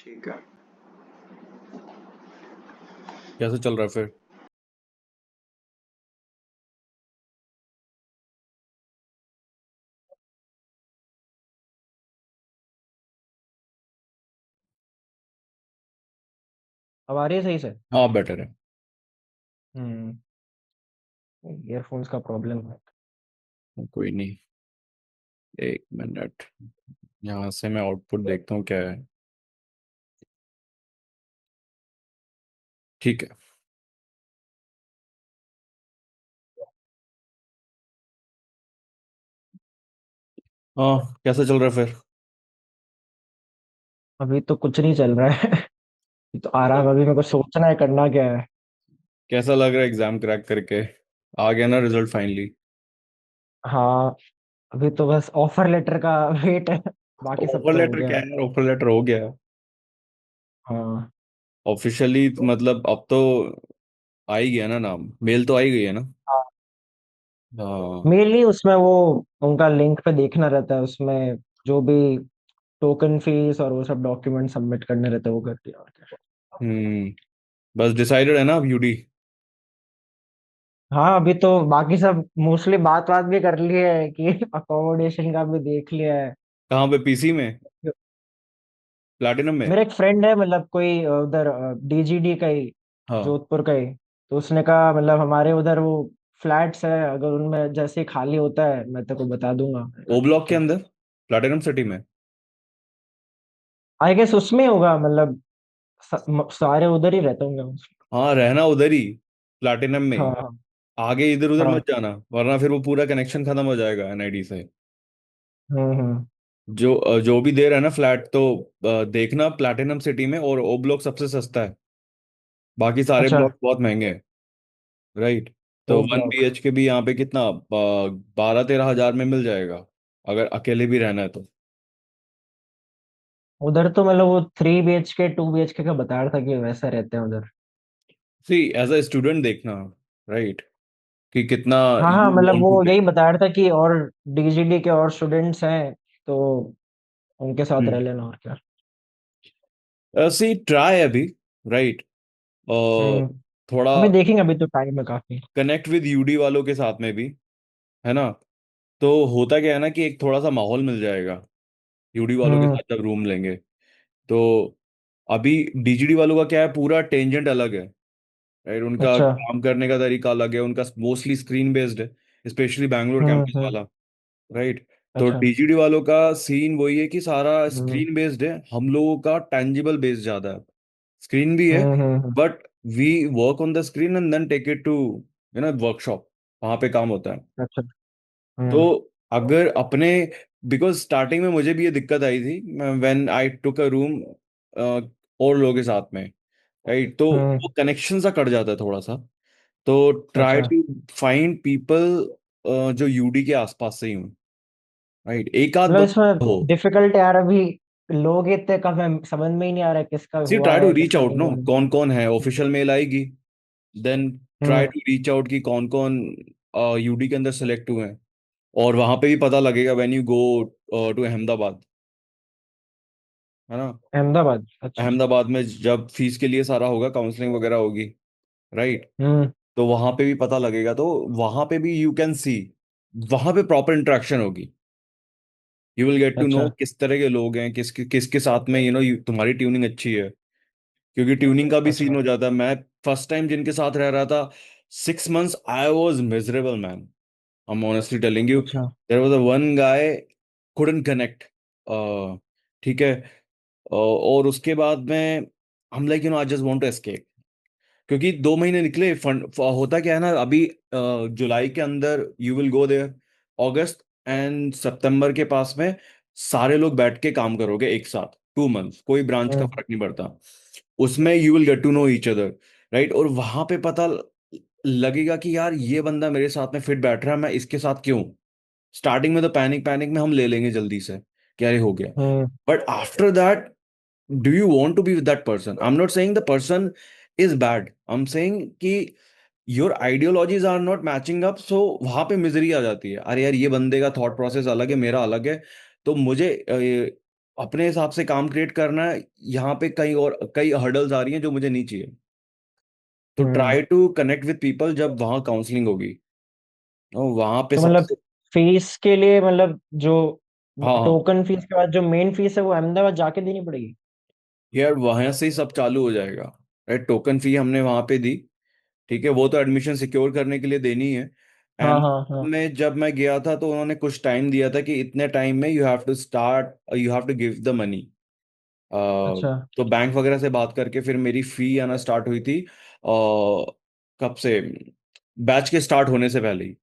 ठीक है। कैसे चल रहा है फिर? अब आ रही है सही से। हाँ, बेटर है। हम्म। ईयरफोन्स का प्रॉब्लम है। कोई नहीं। एक मिनट। यहाँ से मैं आउटपुट देखता हूँ क्या है। ठीक है। हाँ, कैसा चल रहा है फिर? अभी तो कुछ नहीं चल रहा है। अभी तो आराम, अभी मेरे को सोचना है करना क्या है। कैसा लग रहा है एग्जाम क्रैक करके? आ गया ना रिजल्ट फाइनली? हाँ, अभी तो बस ऑफर लेटर का वेट है। बाकी सब ऑफर तो हो लेटर गया क्या है। है? ऑफर लेटर हो गया। हाँ। ऑफिशियली मतलब अब तो आ ही गया ना नाम, मेल तो आ ही गई है ना? हाँ, हाँ। मेनली उसमें वो उनका लिंक पे देखना रहता है, उसमें जो भी टोकन फीस और वो सब डॉक्यूमेंट सबमिट करने रहते हैं वो कर दिया और क्या। हम्म। बस डिसाइडेड है ना अब यूडी? हाँ, अभी तो बाकी सब मोस्टली बात बात भी कर ली है कि अकोमोडेशन का भी देख लिया है। कहाँ पे, पीसी में? प्लैटिनम में? मेरा एक फ्रेंड है, मतलब कोई उधर डीजीडी का ही, हाँ। जोधपुर का ही। तो उसने कहा मतलब हमारे उधर वो फ्लैट्स है, अगर उनमें जैसे ही खाली होता है मैं तेरे को बता दूंगा। मैंने कहा ओ ब्लॉक ठीक के है। अंदर? प्लैटिनम सिटी में? आई गेस उसमें होगा, मतलब सारे उधर ही रहते होंगे। हाँ, रहना उधर ही, प्लैटिनम में ही। हाँ आगे इधर उधर हाँ। मत जाना, वरना फिर वो पूरा कनेक्शन खत्म हो जाएगा एनआईडी से। हम्म। जो भी दे रहा है ना फ्लैट, तो देखना प्लैटिनम सिटी में, और ओ ब्लॉक सबसे सस्ता है। बाकी सारे अच्छा। ब्लॉक बहुत महंगे हैं। राइट। तो ओ वन ब्लॉक। बीएच के भी यहाँ पे कितना 12-13 हजार में मिल जाएगा, अगर अकेले भी रहना है तो। उधर तो मतलब वो 3 BHK 2 BHK का बता रहा था कि वैसा रहते हैं उधर। सी एज अ स्टूडेंट देखना। राइट। कि कितना हाँ हाँ, यू मतलब वांट टू वो पे। यही बता रहा था कि और डीजीडी के और स्टूडेंट्स हैं, तो उनके साथ रह लेना और क्या। सी ट्राई अभी। राइट। हम्म। थोड़ा अभी देखेंगे, अभी तो टाइम है काफी। कनेक्ट विद यूडी वालों के साथ में भी, है ना? तो होता क्या है ना कि एक थोड़ा सा माहौल मिल जाएगा यूडी वालों के हम्म। साथ जब रूम लेंगे। तो अभी डीजीडी वालों का क्या है, पूरा टेंजेंट अलग है। राइट, उनका अच्छा। काम करने का तरीका अलग है, उनका मोस्टली स्क्रीन बेस्ड है, स्पेशली बैंगलोर कैंपस हम्म। वाला। राइट। तो अच्छा। डीजीडी वालों का सीन वही है कि सारा हम्म स्क्रीन बेस्ड है, हम लोगों का टेंजिबल बेस्ड ज्यादा है। स्क्रीन भी है, hmm. But we work on the screen and then take it to workshop, वहां पे काम होता है। अच्छा। हम्म। तो अगर अपने, बिकॉज स्टार्टिंग में मुझे भी ये दिक्कत आई थी when I took a room और लोगों के साथ में। राइट, तो हम्म। वो कनेक्शन सा कट जाता है थोड़ा सा। तो ट्राई अच्छा, टू फाइंड पीपल जो यूडी के आसपास से ही हो। राइट, एक आध मतलब बंदा हो। इसमें डिफिकल्ट यार अभी, लोग इतने कम है, समझ में ही नहीं आ रहा है किसका सी हुआ ट्राई टू है रीच किसका आउट, नहीं नो हुआ है। कौन कौन है, ऑफिशियल मेल आएगी। Then try hmm. To reach out कि कौन कौन यूडी के अंदर सेलेक्ट हुए हैं। और वहां पे भी पता लगेगा when you go to Ahmedabad, है ना? अहमदाबाद, अच्छा। अहमदाबाद में जब फीस के लिए सारा होगा, काउंसलिंग वगैरह होगी। राइट। हम्म। तो वहां पे भी पता लगेगा, तो वहां पे भी यू कैन सी, वहां पे प्रॉपर इंटरेक्शन होगी। You will get to know अच्छा। किस तरह के लोग हैं, किसके साथ में तुम्हारी ट्यूनिंग अच्छी है। क्योंकि ट्यूनिंग का भी सीन अच्छा। हो जाता है। मैं फर्स्ट टाइम जिनके साथ रह रहा था, 6 months I was miserable man. I am honestly telling you, अच्छा। There was a one guy couldn't connect. ठीक है। और उसके बाद में हम like I just want to escape. क्योंकि 2 महीने निकले, फंड होता क्या है ना अभी, जुलाई के अंदर यू विल गो देयर, अगस्त एंड सितंबर के पास में सारे लोग बैठ के काम करोगे एक साथ, 2 months, कोई ब्रांच का हम्म फर्क नहीं पड़ता। उसमें you will get to know each other. Right, और वहां पे पता लगेगा कि यार ये बंदा मेरे साथ में फिट बैठ रहा है, मैं इसके साथ क्यों। स्टार्टिंग में तो पैनिक पैनिक में हम ले लेंगे जल्दी से, क्या ये हो गया। Hmm but after that, do you want to be with that person? I'm not saying the person is bad, I'm saying कि your ideologies are not matching up, so वहां पे मिजरी आ जाती है। अरे यार, ये बंदे का थॉट प्रोसेस अलग है, मेरा अलग है। तो मुझे अपने हिसाब से काम क्रिएट करना है। यहाँ पे कई और कई हर्डल्स आ रही हैं जो मुझे नहीं चाहिए। तो hmm. Try to connect with people जब वहाँ काउंसलिंग होगी, और वहाँ पे तो मतलब सबसे। फीस के लिए मतलब जो हाँ हाँ। टोकन फीस के बाद जो मेन फीस है वो अहमदाबाद जाके देनी पड़ेगी? यार वहां से ही सब चालू हो जाएगा। राइट, टोकन फी हमने वहां पे दी। ठीक है, वो तो एडमिशन सिक्योर करने के लिए देनी है। हाँ एंड हाँ हाँ। में जब मैं गया था तो उन्होंने कुछ टाइम दिया था कि इतने टाइम में you have to start, you have to give the money. अच्छा तो बैंक वगैरह से बात करके फिर मेरी फी आना स्टार्ट हुई थी। कब से? बैच के स्टार्ट होने से पहले ही।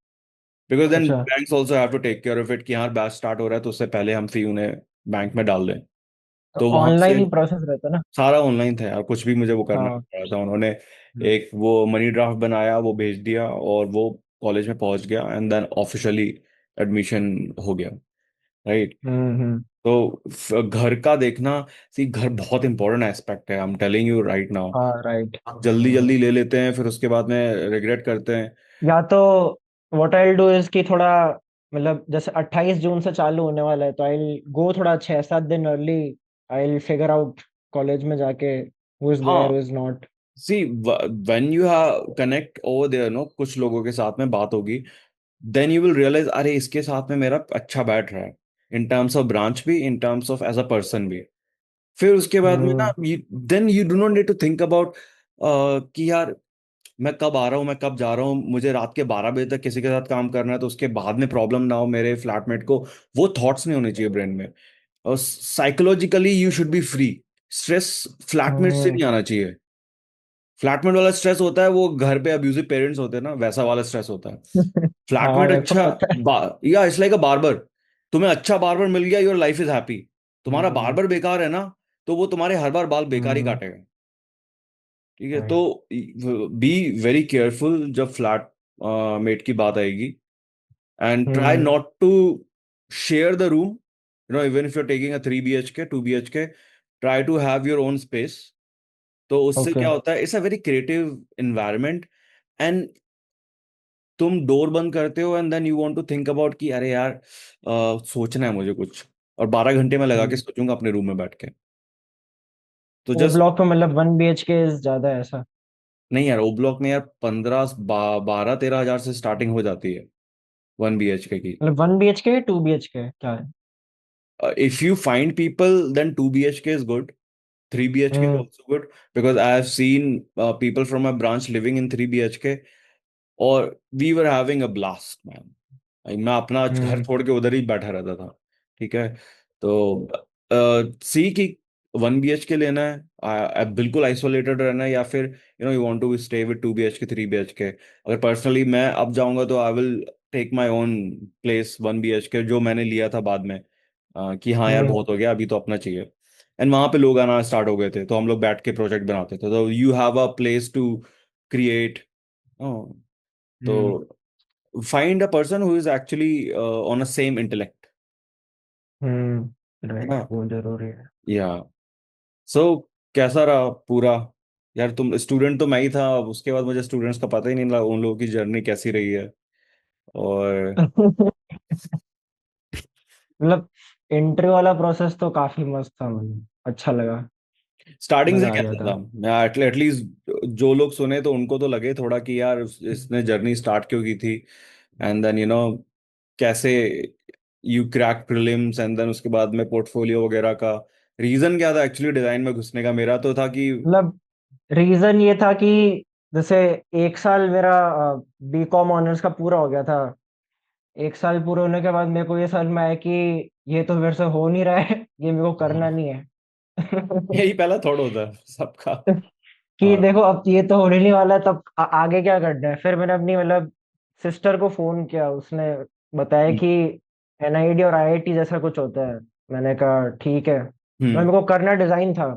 बिकॉज देन अच्छा। Banks also have to take care of it कि हाँ बैच स्टार्ट हो रहा है, तो उससे पहले हम फी उन्हें बैंक में डाल दें। तो तो वहां ऑनलाइन से ही प्रोसेस रहता है ना? सारा ऑनलाइन था यार, कुछ भी मुझे वो करना हाँ। नहीं पड़ा था। उन्होंने हम्म एक वो मनी ड्राफ्ट बनाया, वो भेज दिया, और वो कॉलेज में पहुंच गया, एंड देन ऑफिशियली एडमिशन हो गया। राइट। हम्म। तो घर का देखना, सी घर बहुत इंपॉर्टेंट एस्पेक्ट है, I am telling you right now. हाँ राइट। आप जल्दी जल्दी ले लेते हैं, फिर उसके बाद में रिग्रेट करते हैं। या तो व्हाट आई डू इज कि थोड़ा मतलब जैसे 28 जून से चालू होने वाला है तो आई गो थोड़ा 6-7 दिन early. I figure out college में जाके हु इज देयर हाँ, who is not. See when you have connect over there no, कुछ लोगों के साथ में बात होगी, देन यू विल रियलाइज अरे इसके साथ में मेरा अच्छा बैठ रहा है, इन टर्म्स ऑफ ब्रांच भी, in terms of age a person भी। फिर उसके बाद में ना, hmm then you do not need to think about कि यार मैं कब आ रहा हूँ, मैं कब जा रहा हूँ, मुझे रात के 12 बजे तक किसी के साथ काम करना है तो उसके बाद में प्रॉब्लम ना हो मेरे फ्लैटमेट को। वो थॉट्स नहीं होने चाहिए ब्रेन में। और psychologically you should be free. Stress flatmate से हम्म। नहीं आना चाहिए। फ्लैटमेट वाला स्ट्रेस होता है वो घर पे अब्यूजिव पेरेंट्स होते हैं ना, वैसा वाला स्ट्रेस होता है। हाँ फ्लैटमेट मेरे को अच्छा, पता है। या इट्स लाइक अ बार्बर। तुम्हें अच्छा बार्बर मिल गया, योर लाइफ इज हैप्पी। तुम्हारा हम्म बार्बर बेकार है ना, तो वो तुम्हारे हर बार बाल बेकार ही हम्म। काटेगा। ठीक है, तो राइट। बी वेरी केयरफुल जब फ्लैट मेट की बात आएगी। And try hmm. Not to share the room, even if you are taking a 3 BHK 2 BHK, try to have your own space. तो उससे ओके। क्या होता है, it's a very creative environment. And तुम door बंद करते हो and then you want to think about कि अरे यार सोचना है मुझे कुछ, और 12 घंटे में लगा के सोचूंगा अपने रूम में बैठ के। तो ओ जस्ट, ब्लॉक में मतलब 1 BHK ज्यादा है ऐसा? नहीं यार, ओ ब्लॉक में यार 12 13 हजार से स्टार्टिंग हो जाती है 1 BHK की। मतलब 1 BHK 2 BHK क्या है? If you find people then 2 BHK is good, 3 BHK is hmm also good, because I have seen people from my branch living in 3 BHK, और we were having a blast man. मैं अपना घर हम्म छोड़ के उधर ही बैठा रहता था। ठीक है। तो सी कि 1 BHK लेना है, बिल्कुल आइसोलेटेड रहना है, या फिर you want to stay with 2 BHK 3 BHK। अगर पर्सनली मैं अब जाऊंगा तो I will take my own place 1 BHK जो मैंने लिया था बाद में, कि हाँ यार हम्म बहुत हो गया, अभी तो अपना चाहिए। एंड वहां पे लोग आना स्टार्ट हो गए थे, तो हम लोग बैठ के प्रोजेक्ट बनाते थे, तो you have a place to create. तो hmm. find a person who is actually on a same intellect, है ना? राइट वो जरूरी है। या सो कैसा रहा पूरा? यार तुम स्टूडेंट तो मैं ही था, अब उसके बाद मुझे स्टूडेंट्स का पता ही नहीं लगा उन लोगों की जर्नी कैसी रही है। और मतलब इंटरव्यू वाला प्रोसेस तो काफी मस्त था, मतलब अच्छा लगा। स्टार्टिंग से मजा आ गया कैसा था। था? मैं एटलीस्ट जो लोग सुने तो उनको तो लगे थोड़ा कि यार इसने जर्नी स्टार्ट क्यों की थी, एंड देन कैसे you crack prelims, and then उसके बाद में पोर्टफोलियो वगैरह का रीजन क्या था एक्चुअली डिजाइन में घुसने का? मेरा तो था कि मतलब रीजन ये था कि जैसे 1 साल मेरा B.Com ऑनर्स का पूरा हो गया था। 1 साल पूरे होने के बाद मेरे को ये समझ में आया कि ये तो मेरे से हो नहीं रहा है, ये मेरे को करना नहीं है। यही पहला थॉट होता है सबका। कि हाँ। देखो अब ये तो होने नहीं वाला है, तब आगे क्या करना है? फिर मैंने अपनी मतलब सिस्टर को फोन किया, उसने बताया हम्म। कि NID और IIT जैसा कुछ होता है। मैंने कहा ठीक है, मैं हम्म। मेरे को करना डिजाइन था,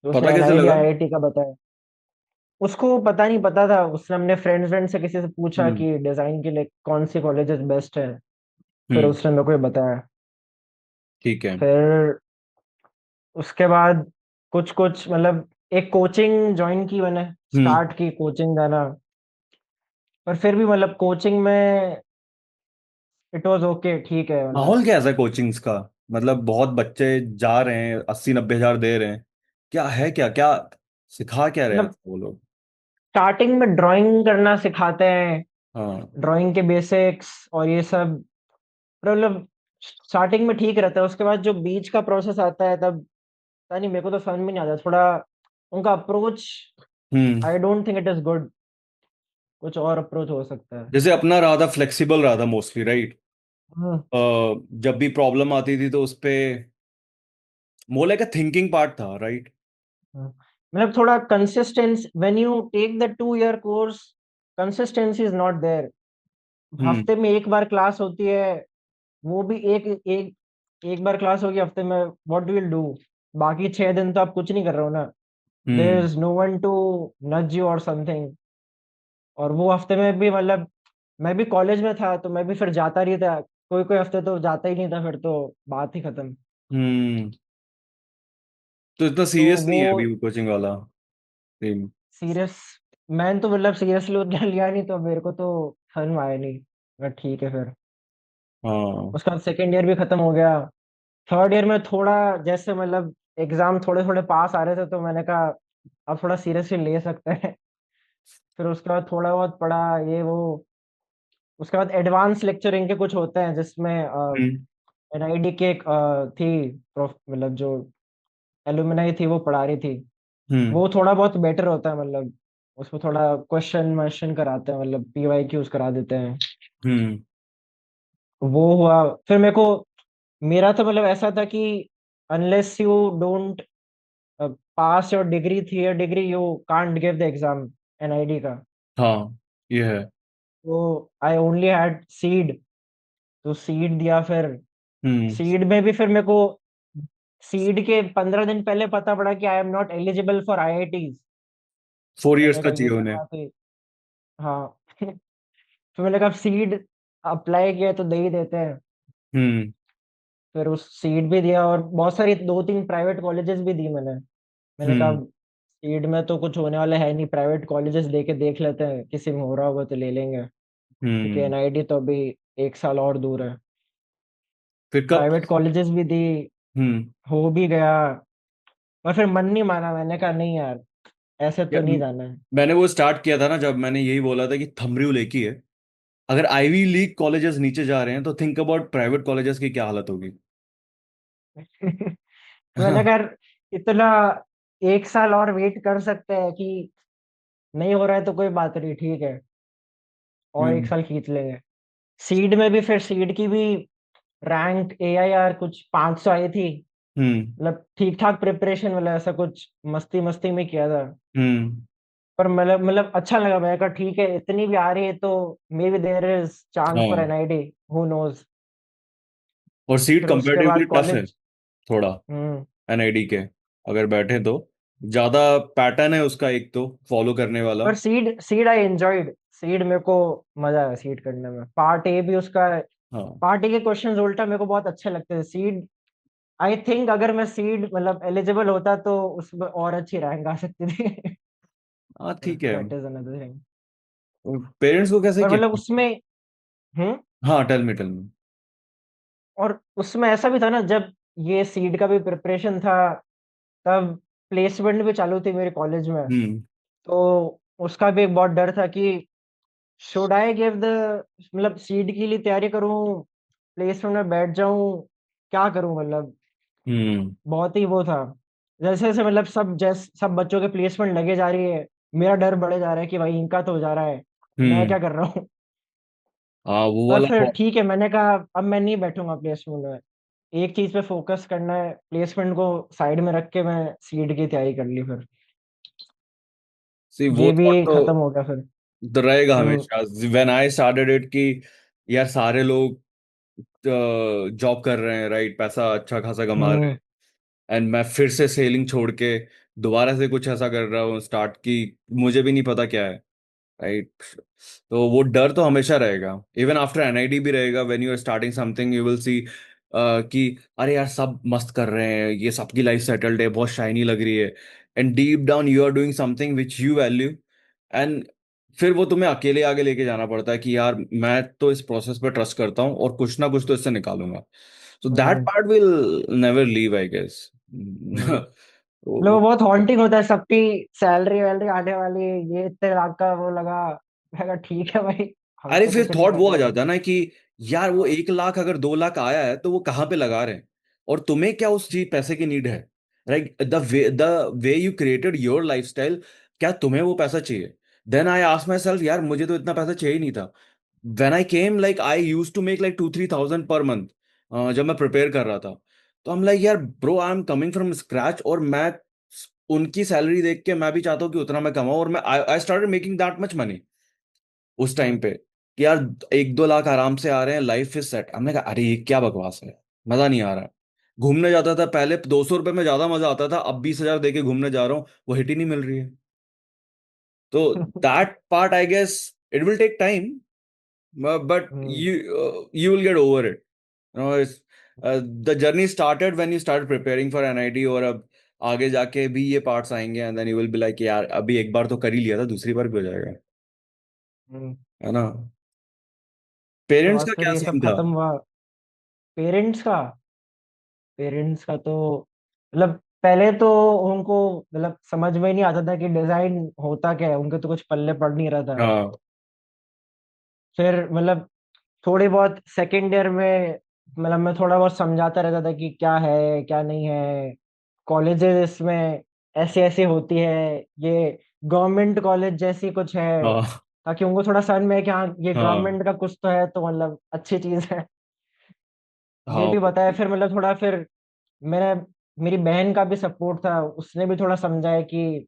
तो उसने पता कैसे NID लगा? IIT का बताया। उसको पता नहीं पता था, उसने अपने फ्रेंड से किसी से पूछा हम्म। कि डिजाइन के लिए कौन सी कॉलेजेस बेस्ट है। फिर हम्म। उसने मेरे को ये बताया। ठीक है। फिर उसके बाद कुछ कुछ मतलब एक कोचिंग ज्वाइन की मैंने, हम्म। स्टार्ट की कोचिंग जाना। पर फिर भी मतलब कोचिंग में इट वाज ओके, ठीक है मतलब। माहौल कैसा है कोचिंग्स का? मतलब बहुत बच्चे जा रहे हैं, 80-90 हजार दे रहे हैं। क्या है, क्या क्या सिखा क्या रहे हैं मतलब वो लोग? स्टार्टिंग में ड्राइंग करना सिखाते हैं, हाँ। ड्राइंग के बेसिक्स और ये सब। मतलब स्टार्टिंग में ठीक रहता है, उसके बाद जो बीच का प्रोसेस आता है तब पता नहीं, मेरे को तो समझ में नहीं आता थोड़ा उनका approach. Hmm. I don't think it is good. कुछ और अप्रोच हो सकता है। जैसे अपना रहा था, फ्लेक्सिबल रहा था मोस्टली, राइट। हम्म। जब भी प्रॉब्लम आती थी तो उस पे more like a thinking part था, राइट। हम्म। मतलब थोड़ा consistence, when you take the 2 year course, consistency is not there. Hmm. हफ्ते में एक बार क्लास होती है, वो भी एक एक एक बार क्लास होगी हफ्ते में, व्हाट डू विल डू? बाकी 6 दिन तो आप कुछ नहीं कर रहे हो ना। There hmm. Is no one to nudge you or something. और वो हफ्ते में भी मतलब मैं भी कॉलेज में था तो मैं भी फिर जाता नहीं था, कोई कोई हफ्ते तो जाता ही नहीं था, फिर तो बात ही खत्म। हम्म। तो इतना तो सीरियस वो नहीं है अभी कोचिंग वाला सीन? सीरियस, मैंने तो मतलब सीरियसली उतना लिया नहीं, तो मेरे को तो समझ में आया नहीं। मैं ठीक है फिर। हाँ। उसका बाद सेकेंड ईयर भी खत्म हो गया। थर्ड ईयर में थोड़ा जैसे मतलब एग्जाम थोड़े थोड़े पास आ रहे थे, तो मैंने कहा अब थोड़ा सीरियसली ले सकते हैं। फिर उसके बाद थोड़ा बहुत पढ़ा, ये वो। उसके बाद एडवांस लेक्चरिंग के कुछ होते हैं जिसमें हम्म। एनआईडी की एक थी मतलब जो एलुमनाई थी वो पढ़ा रही थी। हम्म। वो थोड़ा बहुत बेटर होता है, मतलब उसमें थोड़ा क्वेश्चन वश्चन कराते हैं, मतलब पीवाई क्यूज करा देते हैं। हम्म। वो हुआ। फिर मेरे को, मेरा तो मतलब ऐसा था कि unless you don't pass your degree थी your degree, you can't give the exam NID का। हाँ, ये है। तो आई ओनली हैड सीड। तो सीड दिया फिर। हम्म। सीड में भी फिर मेरे को सीड के 15 दिन पहले पता पड़ा कि आई am not eligible for IITs. 4 years मैंने का कहा चाहिए ये क्या उन्हें। बात है। हाँ। तो मैंने कहा सीड अप्लाई किया तो दे ही देते हैं। हम्म। फिर उस सीट भी दिया और बहुत सारी 2-3 प्राइवेट कॉलेजेस भी दी मैंने। मैंने कहा हम्म। सीट में तो कुछ होने वाला है नहीं, प्राइवेट कॉलेजेस दे के देख लेते हैं, किसी में हो रहा होगा तो ले लेंगे। क्योंकि हम्म। एनआईटी तो अभी 1 साल और दूर है। फिर कब? प्राइवेट कॉलेजेस भी दी, हम्म। हो भी गया। और फिर मन नहीं माना, मैंने कहा नहीं यार, ऐसे या, तो नहीं जाना है। मैंने वो स्टार्ट किया था ना जब मैंने यही बोला था कि थंबरीव एक ही है। अगर आईवी लीग कॉलेजेस नीचे जा रहे हैं तो थिंक अबाउट प्राइवेट कॉलेजेस की क्या हालत होगी। मैंने कहा इतना 1 साल और वेट कर सकते हैं कि नहीं हो रहा है तो कोई बात नहीं, ठीक है, और एक हम्म। साल खींच लेंगे। सीड में भी फिर सीड की भी रैंक एआईआर कुछ 500 आई थी। हम्म। मतलब ठीक ठाक प्रिपरेशन, मतलब ऐसा कुछ मस्ती मस्ती में किया था। हम्म। पर मतलब अच्छा लगा, मैंने कहा ठीक है, इतनी भी आ रही है तो maybe there is chance for हाँ। NID, who knows. और सीट फिर उसके कंपैरेटिवली बाद टफ है कॉलेज। थोड़ा, हम्म। एनआईडी के अगर बैठे तो ज्यादा पैटर्न है उसका एक तो फॉलो करने वाला। पर seed seed I enjoyed. Seed मेरे को मजा आया सीड करने में, पार्ट ए भी उसका। हाँ। पार्ट ए के क्वेश्चंस उल्टा मेरे को बहुत अच्छे लगते हैं। सीड आई थिंक अगर मैं सीड मतलब एलिजिबल होता तो उसमें और अच्छी रैंक आ सकती थी। हाँ, ठीक है। That is another thing. Parents को कैसे पर किया? मतलब उसमें, हम्म। हाँ, टेल मी। और उसमें ऐसा भी था ना, जब ये सीड का भी प्रिपरेशन था तब प्लेसमेंट भी चालू थी मेरे कॉलेज में। हम्म। तो उसका भी एक बहुत डर था कि शुड आई गिव द, मतलब सीड के लिए तैयारी करूं, प्लेसमेंट में बैठ जाऊं, क्या करूं मतलब। हम्म। बहुत ही वो था। जैसे जैसे मतलब सब बच्चों के प्लेसमेंट लगे जा रही है, मेरा डर बढ़े जा रहा है कि भाई इनका तो हो जा रहा है, मैं हम्म। क्या कर रहा हूँ। हाँ, वो पर वाला फिर ठीक है, मैंने कहा अब मैं नहीं बैठूंगा प्लेसमेंट में, एक चीज पे फोकस करना है, प्लेसमेंट को साइड में रख के मैं सीड की तैयारी कर ली फिर। सी वो ये थॉट भी खत्म हो गया फिर। तो रहेगा हम्म। हमेशा। व्हेन आई स्टार्टेड इट कि यार सारे लोग जॉब कर रहे हैं, राइट, पैसा अच्छा खासा कमा रहे हम्म। हैं, एंड मैं फिर से सेलिंग छोड़ के दोबारा से कुछ ऐसा कर रहा हूँ स्टार्ट की, मुझे भी नहीं पता क्या है, राइट। तो वो डर तो हमेशा रहेगा, इवन आफ्टर एनआईडी भी रहेगा। When you are starting something you will see कि अरे यार सब मस्त कर रहे हैं, ये सबकी लाइफ सेटल्ड है, बहुत शाइनी लग रही है, and deep down you are doing something which you value, and फिर वो तुम्हें अकेले आगे लेके जाना पड़ता है कि यार मैं तो इस प्रोसेस पर ट्रस्ट करता हूँ और कुछ ना कुछ तो इससे निकालूंगा। So that hmm. part will never leave, I guess. हम्म। मतलब वो बहुत हॉन्टिंग होता है, सबकी सैलरी वैलरी आने वाली है, ये इतने लाख का वो लगा। मैं कहा ठीक है भाई, हम अरे तो फिर कुछ नहीं थॉट कर वो आ रहे अभी। जाता है ना कि यार वो हाँ। 1 लाख अगर 2 लाख आया है तो वो कहाँ पे लगा रहे हैं, और तुम्हें क्या उस चीज पैसे की नीड है, right? The way you created your lifestyle, क्या तुम्हें वो पैसा चाहिए? Then I ask myself, यार मुझे तो इतना पैसा चाहिए ही नहीं था। When I came, like I use to make like 2-3 thousand per month, जब मैं प्रिपेयर कर रहा था। तो हम लाइक यार bro, I am coming from scratch, और मैं उनकी सैलरी देख के मैं भी चाहता हूँ कि उतना मैं कमाऊं, और मैं I started making that much money उस टाइम हम्म। पे, कि यार 1-2 लाख आराम से आ रहे हैं, लाइफ इज सेट। हमने कहा अरे ये क्या बकवास है, मजा नहीं आ रहा। घूमने जाता था पहले 200 रुपये में ज्यादा मजा आता था, अब 20 हजार दे के घूमने जा रहा हूँ, वो हिट ही नहीं मिल रही है। तो that part I guess it will take time, but hmm. you will get over it. The journey started when you started preparing for NIT, और अब आगे जाके भी ये पार्ट्स आएंगे, and then you will be like यार अभी एक बार तो कर ही लिया था, दूसरी बार भी हो जाएगा, हम्म। है ना? उसके पेरेंट्स बाद का फिर क्या ये सब सीन था? खत्म हुआ। पेरेंट्स का पेरेंट्स का तो मतलब पहले तो उनको मतलब समझ में नहीं आता था कि डिजाइन होता क्या है, उनके तो कुछ पल्ले पड़ नहीं रहा था। हाँ, फिर मतलब थोड़ी बहुत सेकेंड ईयर में मतलब मैं थोड़ा बहुत समझाता रहता था कि क्या है क्या नहीं है, कॉलेजेस इसमें ऐसे ऐसे होती है, ये गवर्नमेंट कॉलेज जैसी कुछ है, हाँ, ताकि उनको थोड़ा समझ में आए कि हाँ ये हाँ, गवर्नमेंट का कुछ तो है, तो मतलब अच्छी चीज है। ये हाँ। भी बताया फिर मतलब थोड़ा फिर मेरा मेरी बहन का भी सपोर्ट था, उसने भी थोड़ा समझाया कि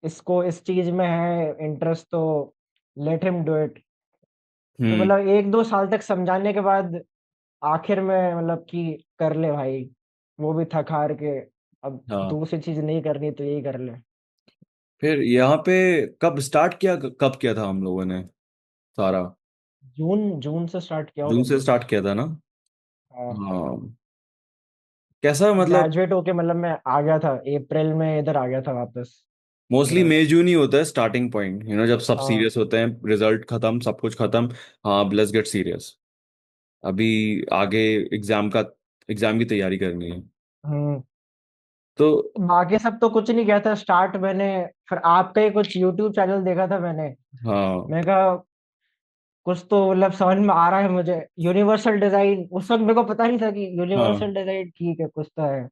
इसको इस चीज में है इंटरेस्ट, तो लेट हिम डू इट। फिर हम्म। मतलब 1-2 साल तक समझाने के बाद आखिर में मतलब कि कर ले भाई, वो भी थक हार के, अब हाँ, दूसरी चीज नहीं करनी तो यही कर ले। फिर यहाँ पे कब स्टार्ट किया, कब किया था हम लोगों ने सारा? जून जून से स्टार्ट किया जून होगा। से स्टार्ट किया था ना? हाँ। हाँ। कैसा मतलब? ग्रेजुएट होके मतलब मैं आ गया था अप्रैल में, इधर आ गया था वापस मोस्टली गुजरात। मई जून ही होता है स्टार्टिंग पॉइंट, जब सब हाँ। सीरियस होते हैं, रिजल्ट खत्म, सब कुछ खत्म। हाँ, लेट्स गेट सीरियस। अभी आगे एग्जाम की तैयारी करनी है। हम्म। तो बाकी सब तो कुछ नहीं किया था स्टार्ट मैंने, फिर आपका ही कुछ यूट्यूब चैनल देखा था मैंने। हाँ, मैं कहा कुछ तो मतलब समझ में आ रहा है मुझे, यूनिवर्सल डिजाइन उस वक्त मेरे को पता नहीं था कि हाँ, यूनिवर्सल डिजाइन ठीक है कुछ तो है।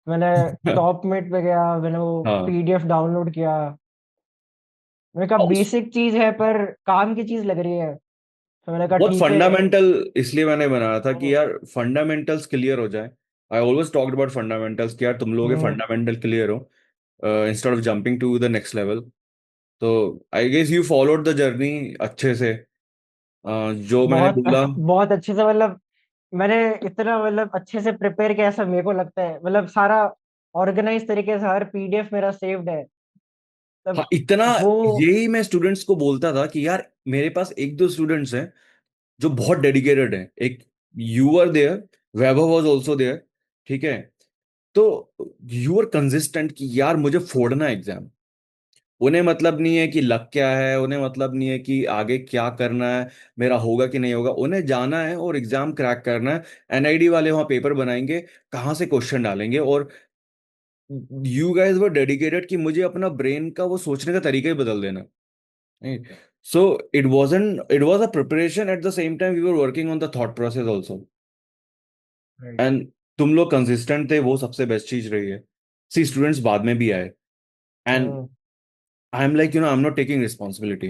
मैंने टॉप मेट पे गया, मैंने वो हाँ। पीडीएफ डाउनलोड किया। मैंने कहा बेसिक चीज है पर काम की चीज लग रही है, तो मैंने कहा बहुत ठीक है। फंडामेंटल इसलिए मैंने बनाया था कि हम्म। यार फंडामेंटल्स क्लियर हो जाए। I always talked about fundamentals, कि यार तुम लोग के हम्म। फंडामेंटल क्लियर हो, instead of jumping to the next level. तो I guess you followed the journey अच्छे से, जो मैंने बहुत बोला। बहुत अच्छे से मतलब मैंने इतना मतलब अच्छे से प्रिपेयर किया ऐसा मेरे को लगता है, मतलब सारा ऑर्गेनाइज तरीके से हर पीडीएफ मेरा सेव्ड है हाँ, तब इतना वो। यही मैं स्टूडेंट्स को बोलता था कि यार मेरे पास 1-2 स्टूडेंट्स हैं जो बहुत डेडिकेटेड हैं। एक you are there, Vaibhav was also there, ठीक है? तो यू आर कंसिस्टेंट कि यार मुझे फोड़ना है एग्जाम। उन्हें मतलब नहीं है कि लग क्या है, उन्हें मतलब नहीं है कि आगे क्या करना है, मेरा होगा कि नहीं होगा, उन्हें जाना है और एग्जाम क्रैक करना है। एनआईडी वाले वहां पेपर बनाएंगे, कहाँ से क्वेश्चन डालेंगे, और यू गाइस वर डेडिकेटेड कि मुझे अपना ब्रेन का वो सोचने का तरीका ही बदल देना। So it was a preparation, at the same time we were working on the thought process also. Right. And तुम लोग कंसिस्टेंट थे, वो सबसे बेस्ट चीज रही है। सी स्टूडेंट्स बाद में भी आए, and hmm. I am like I am not taking responsibility.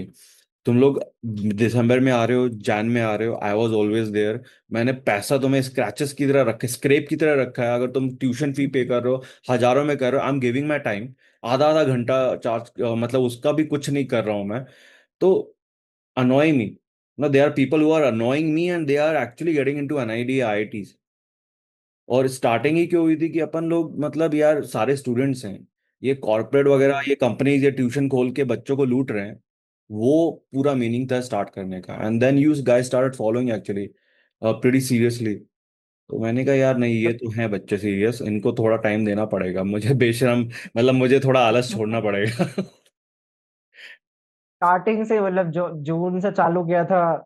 तुम लोग दिसंबर में आ रहे हो, जैन में आ रहे हो, आई वॉज ऑलवेज देयर। मैंने पैसा तुम्हें स्क्रैचेस की तरह रखा, स्क्रेप की तरह रखा है। अगर तुम ट्यूशन फी पे कर रहे हो, हजारों में कर रहे हो, I am giving my time, आधा आधा घंटा चार्ज, मतलब उसका भी कुछ नहीं कर रहा हूं मैं। तो annoy me, no, there are people who are annoying me and they are actually getting into NID IITs। और स्टार्टिंग ही क्यों हुई थी कि अपन लोग मतलब यार सारे स्टूडेंट्स हैं, ये कॉर्पोरेट वगैरह, हम्म। ये कंपनीज ये ट्यूशन खोल के बच्चों को लूट रहे हैं। वो पूरा मीनिंग था स्टार्ट करने का, and then you guys started following actually pretty seriously. तो मैंने कहा यार नहीं, ये तो हैं बच्चे सीरियस, इनको थोड़ा टाइम देना पड़ेगा, मुझे बेशरम, मतलब मुझे थोड़ा आलस छोड़ना पड़ेगा। स्टार्टिंग से मतलब जो जून से चालू किया था,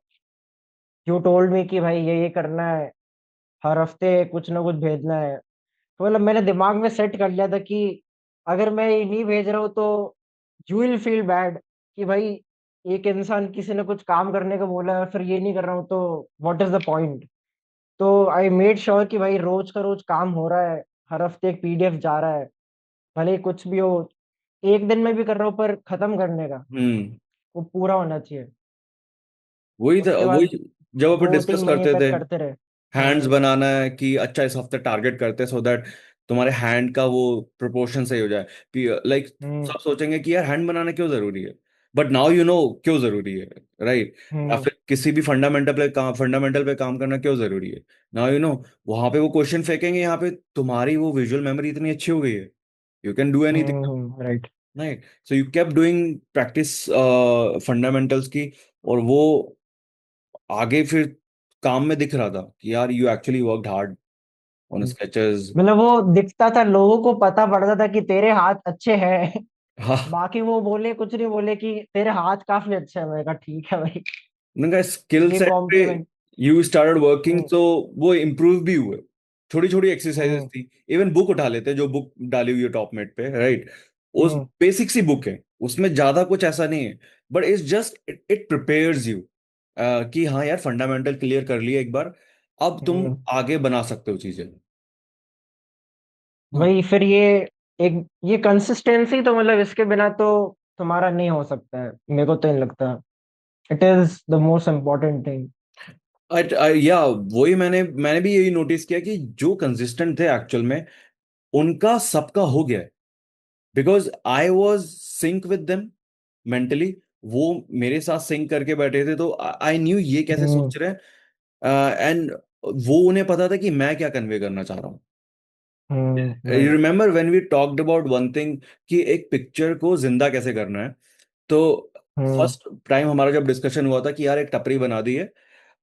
यू टोल्ड मी कि भाई ये करना है, हर हफ्ते कुछ ना कुछ भेजना है। तो मतलब मैंने दिमाग में सेट कर लिया था कि अगर मैं ये नहीं भेज रहा हूँ तो यू विल फील बैड कि भाई एक इंसान किसी ने कुछ काम करने को बोला है और फिर ये नहीं कर रहा हूँ तो व्हाट इज द पॉइंट। तो आई मेड श्योर कि भाई रोज का रोज काम हो रहा है, हर हफ्ते एक पीडीएफ जा रहा है, भले ही कुछ भी हो, एक दिन में भी कर रहा हूँ पर खत्म करने का, हम्म। वो पूरा होना चाहिए। वही था, उसके वही बाद जब अपन दो डिस्कस तीन महीने करते तक थे, करते रहे। हैंड्स हम्म। बनाना है कि अच्छा इस हफ्ते टारगेट करते हैं, सो दैट तुम्हारे हैंड का वो प्रोपोर्शन सही हो जाए। लाइक हम्म। सब सोचेंगे कि यार हैंड बनाना क्यों जरूरी है, बट नाउ यू नो क्यों जरूरी है, राइट? या हम्म। फिर किसी भी फंडामेंटल पे काम करना क्यों जरूरी है, नाउ यू नो। वहां पे वो क्वेश्चन फेंकेंगे, यहाँ पे तुम्हारी वो विजुअल मेमोरी इतनी अच्छी हो गई है, you can do anything, right. Right? So you kept doing practice fundamentals की, और वो आगे फिर काम में दिख रहा था कि यार you actually worked hard on sketches. मतलब वो दिखता था, लोगों को पता पड़ता था कि तेरे हाथ अच्छे हैं। हाँ, बाकी वो बोले कुछ नहीं बोले कि तेरे हाथ काफी अच्छे हैं, मैंने कहा ठीक है भाई। उनका स्किल ये सेट पे कॉम्प्लीमेंट। यू स्टार्टेड वर्किंग, हम्म। तो वो इम्प्रूव भी हुए। छोटी छोटी एक्सरसाइजेस हम्म। थी, इवन बुक उठा लेते हैं, जो बुक डाली हुई है टॉप मेट पे, राइट? उस हम्म। बेसिक सी बुक है, उसमें ज्यादा कुछ ऐसा नहीं है, but it's just it prepares you कि हाँ यार फंडामेंटल क्लियर कर लिया एक बार, अब तुम हम्म। आगे बना सकते हो चीजें। हाँ। वही फिर एक ये कंसिस्टेंसी तो मतलब इसके बिना तो तुम्हारा नहीं हो सकता है, मेरे को तो नहीं लगता। It is the most important thing. या वही मैंने भी यही नोटिस किया कि जो कंसिस्टेंट थे एक्चुअल में, उनका सबका हो गया है, because I was sync with them mentally. वो मेरे साथ सिंक करके बैठे थे, तो आई न्यू ये कैसे हम्म। सोच रहे हैं, एंड वो उन्हें पता था कि मैं क्या कन्वे करना चाह रहा हूँ। You right. Remember when we talked about one thing, कि एक पिक्चर को जिंदा कैसे करना है। तो हम्म। फर्स्ट टाइम हमारा जब डिस्कशन हुआ था कि यार एक टपरी बना दी है,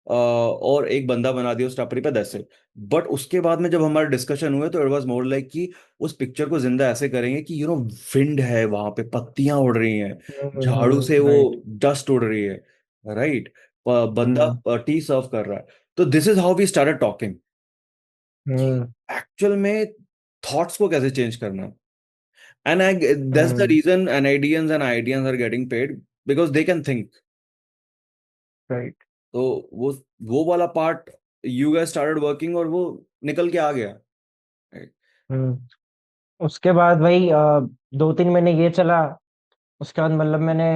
और एक बंदा बना दिया उस टपरी पे 10 से। बट उसके बाद में जब हमारे डिस्कशन हुए, तो इट वाज मोर लाइक कि उस पिक्चर को जिंदा ऐसे करेंगे कि विंड है वहां पे, पत्तियां उड़ रही हैं, झाड़ू से वो राइट। डस्ट उड़ रही है, राइट? हम्म। बंदा टी सर्व कर रहा है। तो this is how we started talking कि हम्म। एक्चुअल में थॉट्स को कैसे चेंज करना है। And I that's the hmm. Reason NIDians are getting paid, because they can think. Right. तो वो वाला part, you guys started working और वो निकल के आ गया। Right? हम्म। उसके बाद भाई 2 3 महीने ये चला। उसके बाद मतलब मैंने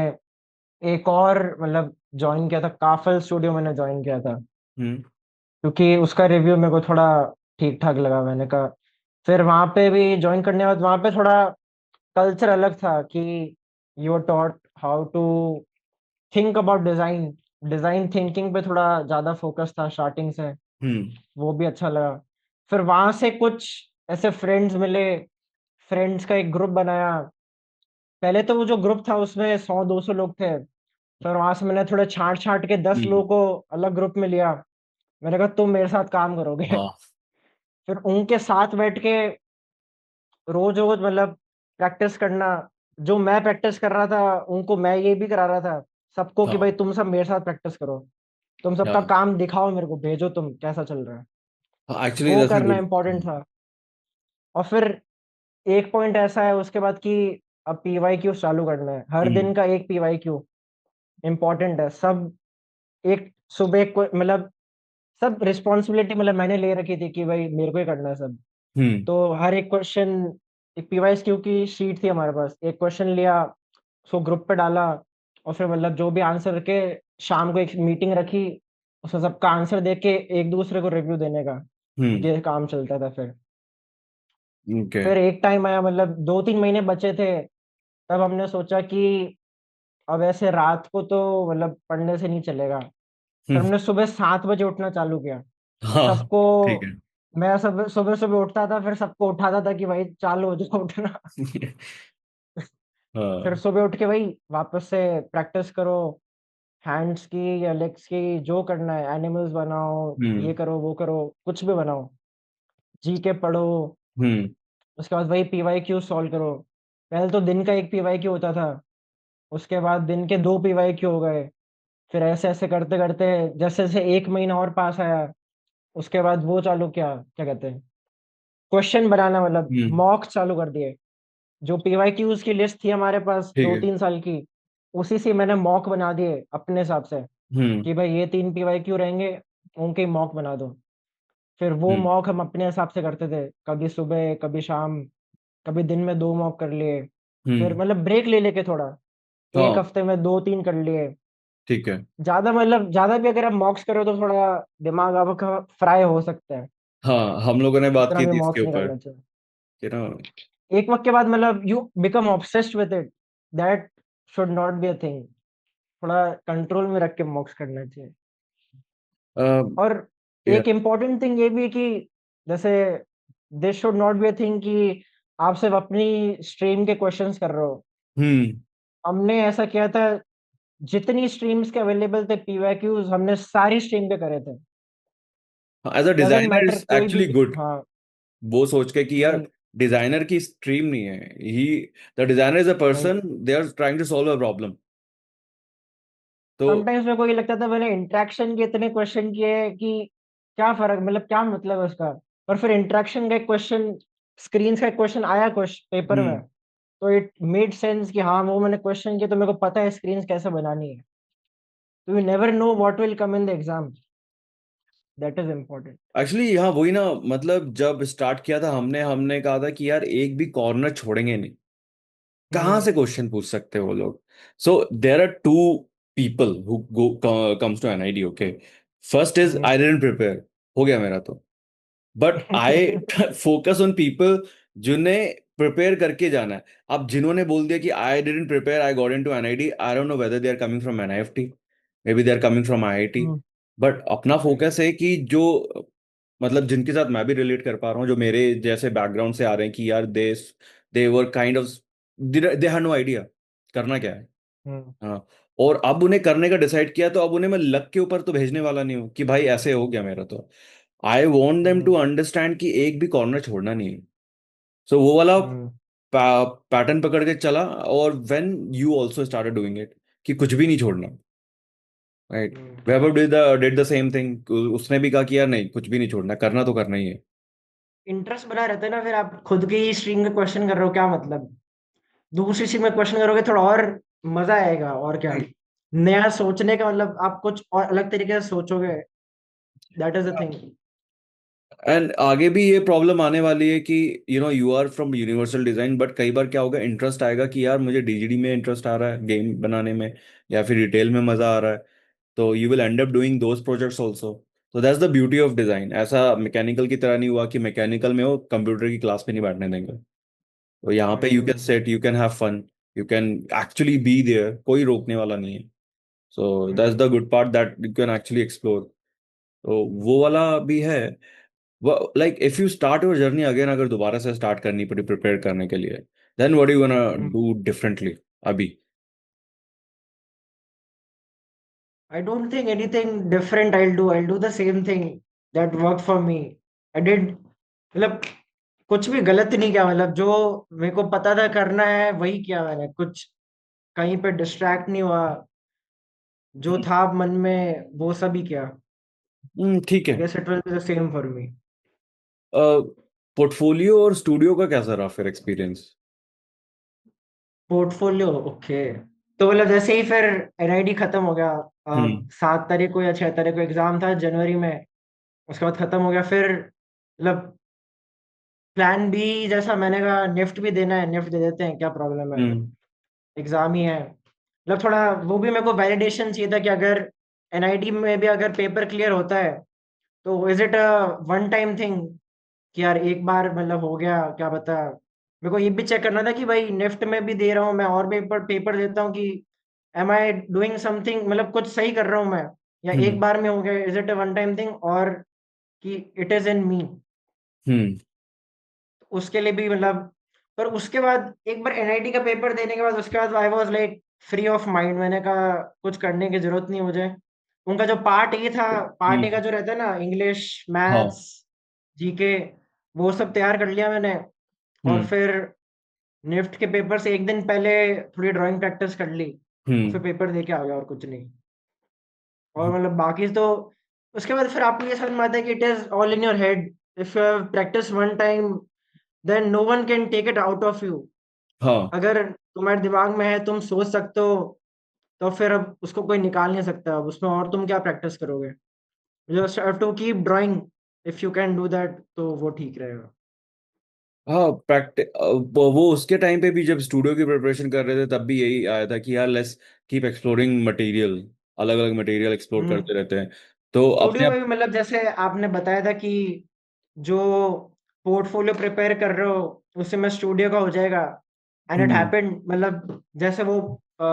एक और मतलब ज्वाइन किया था, काफल स्टूडियो मैंने ज्वाइन किया था, हम्म। क्योंकि उसका रिव्यू मेरे को थोड़ा ठीक ठाक लगा। मैंने कहा फिर वहां पे भी ज्वाइन करने के बाद वहां पे थोड़ा कल्चर अलग था कि you are taught how to think about design. Design thinking पे थोड़ा ज्यादा फोकस था स्टार्टिंग से, हम्म। वो भी अच्छा लगा। फिर वहां से कुछ ऐसे फ्रेंड्स मिले, फ्रेंड्स का एक ग्रुप बनाया। पहले तो वो जो ग्रुप था उसमें 100 200 लोग थे। फिर वहां से मैंने थोड़ा छांट छांट के 10 लोगों हम्म। को अलग ग्रुप में लिया। मैंने कहा तुम मेरे साथ काम करोगे। हाँ। फिर उनके साथ बैठ के रोज रोज मतलब प्रैक्टिस करना। जो मैं प्रैक्टिस कर रहा था उनको मैं ये भी करा रहा था सबको कि भाई हाँ। तुम सब मेरे साथ प्रैक्टिस करो, तुम सबका हाँ। काम दिखाओ मेरे को, भेजो तुम कैसा चल रहा है। एक्चुअली वो दैट्स अ करना गुड। इम्पोर्टेंट था। और फिर एक पॉइंट ऐसा है उसके बाद कि अब पीवाई क्यू चालू करना है, हर हम्म। दिन का एक पीवाई क्यू इम्पोर्टेंट है सब। एक सुबह को मतलब सब रिस्पॉन्सिबिलिटी मतलब मैंने ले रखी थी कि भाई मेरे को ही करना है सब। हम्म। तो हर एक क्वेश्चन, एक पीवाई क्यू की शीट थी हमारे पास, एक क्वेश्चन लिया, उसको ग्रुप पे डाला, और फिर मतलब जो भी आंसर के शाम को एक मीटिंग रखी, उसमें सबका आंसर देख के एक दूसरे को रिव्यू देने का, हम्म। ये काम चलता था। ओके। फिर एक टाइम आया मतलब 2 3 महीने बचे थे, तब हमने सोचा कि अब ऐसे रात को तो मतलब पढ़ने से नहीं चलेगा। फिर हम्म। हमने सुबह 7 बजे उठना चालू किया हाँ। सबको। ठीक है। मैं सब सुबह सुबह उठता था, फिर सबको उठाता था कि भाई चालू हो जाओ उठना। फिर हाँ। सुबह उठ के भाई वापस से प्रैक्टिस करो, हैंड्स की या लेग्स की, जो करना है, एनिमल्स बनाओ, हम्म। ये करो वो करो, कुछ भी बनाओ, जी के पढ़ो। हम्म। उसके बाद वही पीवाई क्यू सॉल्व करो। पहले तो दिन का एक पीवाई क्यू होता था, उसके बाद दिन के 2 पीवाई क्यू हो गए। फिर ऐसे ऐसे करते करते जैसे जैसे एक महीना और पास आया, उसके बाद वो चालू किया, क्या कहते हैं, क्वेश्चन बनाना, मतलब हम्म। मॉक चालू कर दिए। जो पीवाईक्यूज की लिस्ट थी हमारे पास ठीक दो है। तीन साल की, उसी से मैंने मॉक बना दिए अपने हिसाब से, हम्म। कि भाई ये 3 पीवाईक्यू रहेंगे, उनके मॉक बना दो। फिर वो हम्म। मॉक हम अपने हिसाब से करते थे, कभी सुबह कभी शाम, कभी दिन में 2 मॉक कर लिए। फिर हम्म। मतलब ब्रेक ले लेके थोड़ा, एक हाँ। हफ्ते में 2-3 कर लिए। ठीक है। ज्यादा मतलब ज्यादा भी अगर आप मॉक्स करो तो थोड़ा दिमाग आपका फ्राई हो सकता है। हाँ, हम लोगों ने बात उतना की भी थी इसके मॉक्स नहीं ऊपर करना चाहिए। कि ना। एक वक्त के बाद मतलब you become obsessed with it, that should not be a thing. थोड़ा कंट्रोल में रख के मॉक्स करना चाहिए। और या। एक इम्पॉर्टेंट थिंग ये भी है कि जैसे this should not be a thing कि आप सिर्फ अपनी स्ट्रीम के क्वेश्चंस कर रहे हो। हम्म। हमने ऐसा किया था, जितनी स्ट्रीम्स के अवेलेबल थे पीवाईक्यूज हमने सारी स्ट्रीम पे करे थे। As a decent designer matter is कोई भी। Actually good. हाँ। वो सोच के कि यार वही डिजाइनर की स्ट्रीम नहीं है, ही द डिजाइनर इज अ वही person, they are trying to solve a problem. तो समटाइम्स मेरे को ये लगता था, मैंने इंटरेक्शन के इतने क्वेश्चन किए कि क्या फर्क, मतलब क्या मतलब है उसका। पर फिर इंटरेक्शन का एक क्वेश्चन, स्क्रीन का एक क्वेश्चन आया क्वेश्चन पेपर में, हम्म। तो इट मेड सेंस कि हाँ वो मैंने क्वेश्चन किया तो मेरे को पता है स्क्रीन कैसे बनानी है। तो you never know what will come in the exam, that is important. Actually हाँ, वही ना, मतलब जब स्टार्ट किया था हमने हमने कहा था कि यार एक भी कॉर्नर छोड़ेंगे नहीं। कहाँ हम्म। से क्वेश्चन पूछ सकते हैं वो लोग? So there are two people who go comes to NID, okay. First is hmm. I didn't prepare, हो गया मेरा तो। But I focus on people जिन्हें प्रिपेयर करके जाना है। अब जिन्होंने बोल दिया कि I didn't prepare, I got into NID, I don't know whether they are coming from NIFT, maybe they are coming from IIT. Hmm. But अपना फोकस है कि जो, मतलब जिनके साथ मैं भी रिलेट कर पा रहा हूँ, जो मेरे जैसे बैकग्राउंड से आ रहे हैं कि यार they were kind of, they have no idea करना क्या है। हम्म। हाँ। और अब उन्हें करने का डिसाइड किया, तो अब उन्हें मैं लक के ऊपर तो भेजने वाला नहीं हूँ कि भाई ऐसे हो गया मेरा तो। I want them to hmm. Understand कि एक भी कॉर्नर छोड़ना नहीं है। सो वो वाला हम्म। पैटर्न पकड़ के चला, और when you also started doing it, कि कुछ भी नहीं छोड़ना, right. Hmm. Vaibhav did the same thing, उसने भी कहा कि यार नहीं, कुछ भी नहीं छोड़ना, करना तो करना ही है। इंटरेस्ट बना रहता है ना, फिर आप खुद की स्ट्रीम का क्वेश्चन कर रहे हो क्या मतलब, दूसरी स्ट्रीम में क्वेश्चन करोगे थोड़ा और मजा आएगा, और क्या, नया सोचने का, मतलब आप कुछ और अलग तरीके से सोचोगे। That is the thing. And आगे भी ये प्रॉब्लम आने वाली है कि you are from universal design, but कई बार क्या होगा, इंटरेस्ट आएगा कि यार मुझे डीजीडी में इंटरेस्ट आ रहा है, गेम बनाने में, या फिर रिटेल में मजा आ रहा है। तो you will end up doing those projects also. तो that's the beauty of design. ऐसा मैकेनिकल की तरह नहीं हुआ कि मैकेनिकल में हो, कंप्यूटर की क्लास में नहीं बैठने देंगे। तो यहाँ पे you can set, you can have fun, you can actually be there, कोई रोकने वाला नहीं है। So that's the good part, that you can actually explore. तो वो वाला भी है। वो like if you start your journey again, अगर दोबारा से स्टार्ट करनी पड़ी प्रिपेयर करने के लिए, then what you gonna do differently अभी? I don't think anything different I'll do. I'll do the same thing that worked for me. I did, मतलब कुछ भी गलत नहीं किया, मतलब जो मेरे को पता था करना है वही किया मैंने, कुछ कहीं पे डिस्ट्रैक्ट नहीं हुआ, जो था मन में वो सभी किया। ठीक I है। guess it will be the same for me. Portfolio और स्टूडियो का कैसा रहा फिर एक्सपीरियंस? Portfolio okay. तो मतलब जैसे ही फिर एनआईडी खत्म हो गया, हम्म। 7 तारीख को या 6 तारीख को एग्जाम था जनवरी में, उसके बाद खत्म हो गया। फिर मतलब प्लान बी, जैसा मैंने कहा निफ्ट भी देना है, निफ्ट दे देते हैं, क्या प्रॉब्लम है, हम्म। एग्जाम ही है। मतलब थोड़ा वो भी मेरे को वैलिडेशन चाहिए था कि अगर एनआईटी में भी अगर पेपर क्लियर होता है तो is it a one time thing, कि यार एक बार मतलब हो गया क्या बता। मेरे को ये भी चेक करना था कि भाई निफ्ट में भी दे रहा हूँ मैं और पेपर पेपर देता हूँ, कि एम आई डूइंग समथिंग, मतलब कुछ सही कर रहा हूँ मैं, या एक हम्म। बार में हो गया, is it a one time thing, और कि इट इज इन मी। हम्म। उसके लिए भी मतलब, पर उसके बाद एक बार एनआईटी का पेपर देने के बाद उसके बाद I was like free of mind. मैंने कहा कुछ करने की जरूरत नहीं मुझे। उनका जो पार्ट ए था, पार्ट ए का हम्म। जो रहता है ना, इंग्लिश हाँ। मैथ्स जीके, वो सब तैयार कर लिया मैंने। और हम्म। फिर निफ्ट के पेपर से एक दिन पहले थोड़ी ड्राइंग प्रैक्टिस कर ली, और फिर हम्म। पेपर दे के आ गया, और कुछ नहीं। और मतलब बाकी तो उसके बाद फिर आपको ये समझ में आता है कि it is all in your head. If you have practice one time then no one can take it out of you. हाँ अगर तुम्हारे दिमाग में है, तुम सोच सकते हो, तो फिर अब उसको कोई निकाल नहीं सकता। अब उसमें और तुम क्या प्रैक्टिस करोगे? Just have to keep drawing. If you can do that तो वो ठीक रहेगा। हाँ, प्रैक्टिस वो उसके टाइम पे भी जब स्टूडियो की प्रिपरेशन कर रहे थे तब भी यही आया था कि यार लेट्स कीप एक्सप्लोरिंग मटेरियल, अलग अलग मटेरियल एक्सप्लोर हम्म। करते रहते हैं। तो अपने स्टूडियो में आप। भी मतलब जैसे आपने बताया था कि जो पोर्टफोलियो प्रिपेयर कर रहे हो उससे में स्टूडियो का हो जाएगा। And it hmm. हैपेंड, मतलब जैसे वो अ,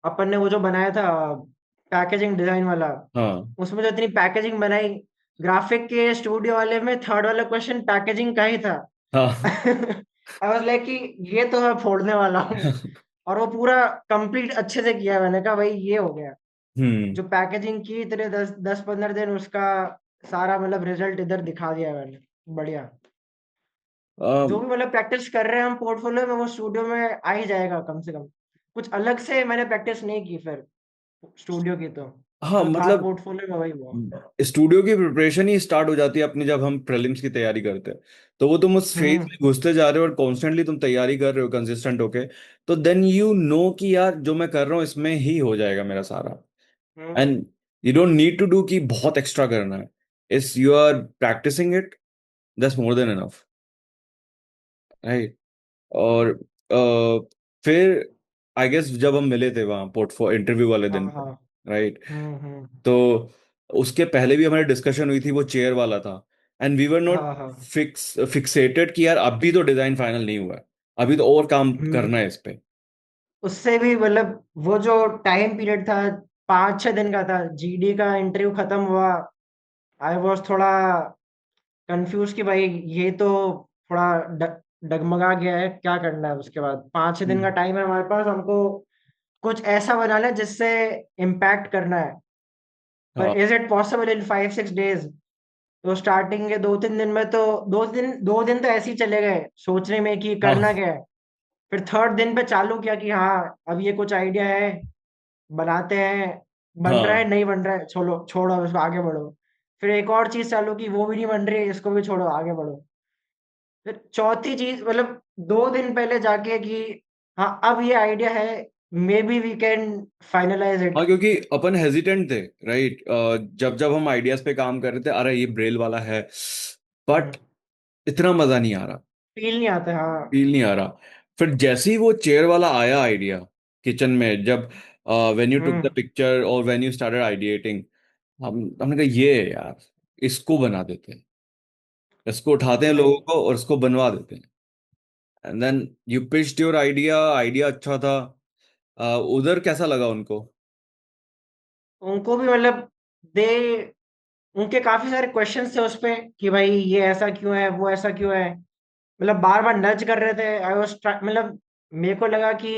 अपन ने वो जो बनाया था पैकेजिंग डिजाइन वाला, हाँ उसमें जो इतनी पैकेजिंग बनाई, ग्राफिक के स्टूडियो वाले में थर्ड वाला क्वेश्चन पैकेजिंग का ही था। हाँ। आई वाज लाइक कि ये तो मैं फोड़ने वाला हूँ। और वो पूरा कंप्लीट अच्छे से किया। मैंने कहा भाई ये हो गया। हम्म। जो पैकेजिंग की तेरे 10-15 दिन, उसका सारा मतलब रिजल्ट इधर दिखा दिया मैंने। बढ़िया। जो भी मतलब प्रैक्टिस कर रहे हैं हम पोर्टफोलियो में, वो स्टूडियो में आ ही जाएगा कम से कम। कुछ अलग से मैंने प्रैक्टिस नहीं की फिर स्टूडियो की तो। हाँ जो था मतलब पोर्टफोलियो में वही हुआ। स्टूडियो की प्रिपरेशन ही स्टार्ट हो जाती है अपनी जब हम प्रीलिम्स की तैयारी करते हैं। तो वो तुम उस फेज हम्म। में घुसते जा रहे हो और कॉन्स्टेंटली तुम तैयारी कर रहे हो कंसिस्टेंट होके। तो देन यू नो कि यार जो मैं कर रहा हूँ इसमें ही हो जाएगा मेरा सारा। Hmm. And you don't need to do कि बहुत एक्स्ट्रा करना है। इस you are practising it, that's more than enough, right. और फिर आई गेस जब हम मिले थे वहाँ पोर्टफो इंटरव्यू वाले हाँ दिन पे, हाँ। राइट। हम्म। तो उसके पहले भी हमारी डिस्कशन हुई थी, वो चेयर वाला था। एंड वी वर नॉट हाँ हाँ। फिक्सेटेड कि यार अभी तो डिजाइन फाइनल नहीं हुआ है, अभी तो और काम हम्म। करना है इस पे। उससे भी मतलब वो जो टाइम पीरियड था, 5-6 दिन का था, जीडी का इंटरव्यू खत्म हुआ। आई वॉज थोड़ा कंफ्यूज कि भाई ये तो थोड़ा डगमगा गया है, क्या करना है उसके बाद। 5-6 दिन का हम्म। टाइम है हमारे पास, हमको कुछ ऐसा बनाना है जिससे इम्पैक्ट करना है। पर हाँ is it possible in 5-6 days? तो स्टार्टिंग के 2-3 दिन में तो 2 दिन तो ऐसे ही चले गए सोचने में कि करना हाँ क्या है। फिर थर्ड दिन पे चालू किया कि हाँ अब ये कुछ आइडिया है, बनाते हैं। बन रहा है, हाँ नहीं बन रहा है, छोड़ो छोड़ो उसको, आगे बढ़ो। फिर एक और चीज चालू की, वो भी नहीं बन रही है, इसको भी छोड़ो, आगे बढ़ो। फिर चौथी चीज मतलब 2 दिन पहले जाके कि हाँ अब ये आइडिया है, maybe we can finalize it. हाँ, क्योंकि अपन हेजिटेंट थे, राइट। जब जब हम आइडियाज पे काम कर रहे थे, अरे ये ब्रेल वाला है, बट इतना मजा नहीं आ रहा, फील नहीं आता, हाँ। फील नहीं आ रहा। फिर जैसे ही वो चेयर वाला आया आइडिया किचन में, जब when you took the hmm. Picture और व्हेन यू स्टार्टेड आइडिएटिंग, हमने कहा ये है यार, इसको बना देते हैं, इसको उठाते हैं वही। लोगों को और इसको बनवा देते हैं। And then you pitched your idea, idea अच्छा था। उधर कैसा लगा उनको? उनको भी मतलब दे उनके काफी सारे क्वेश्चंस थे उस पे कि भाई ये ऐसा क्यों है, वो ऐसा क्यों है। मतलब बार बार नज कर रहे थे। आई वाज मतलब मेरे को लगा कि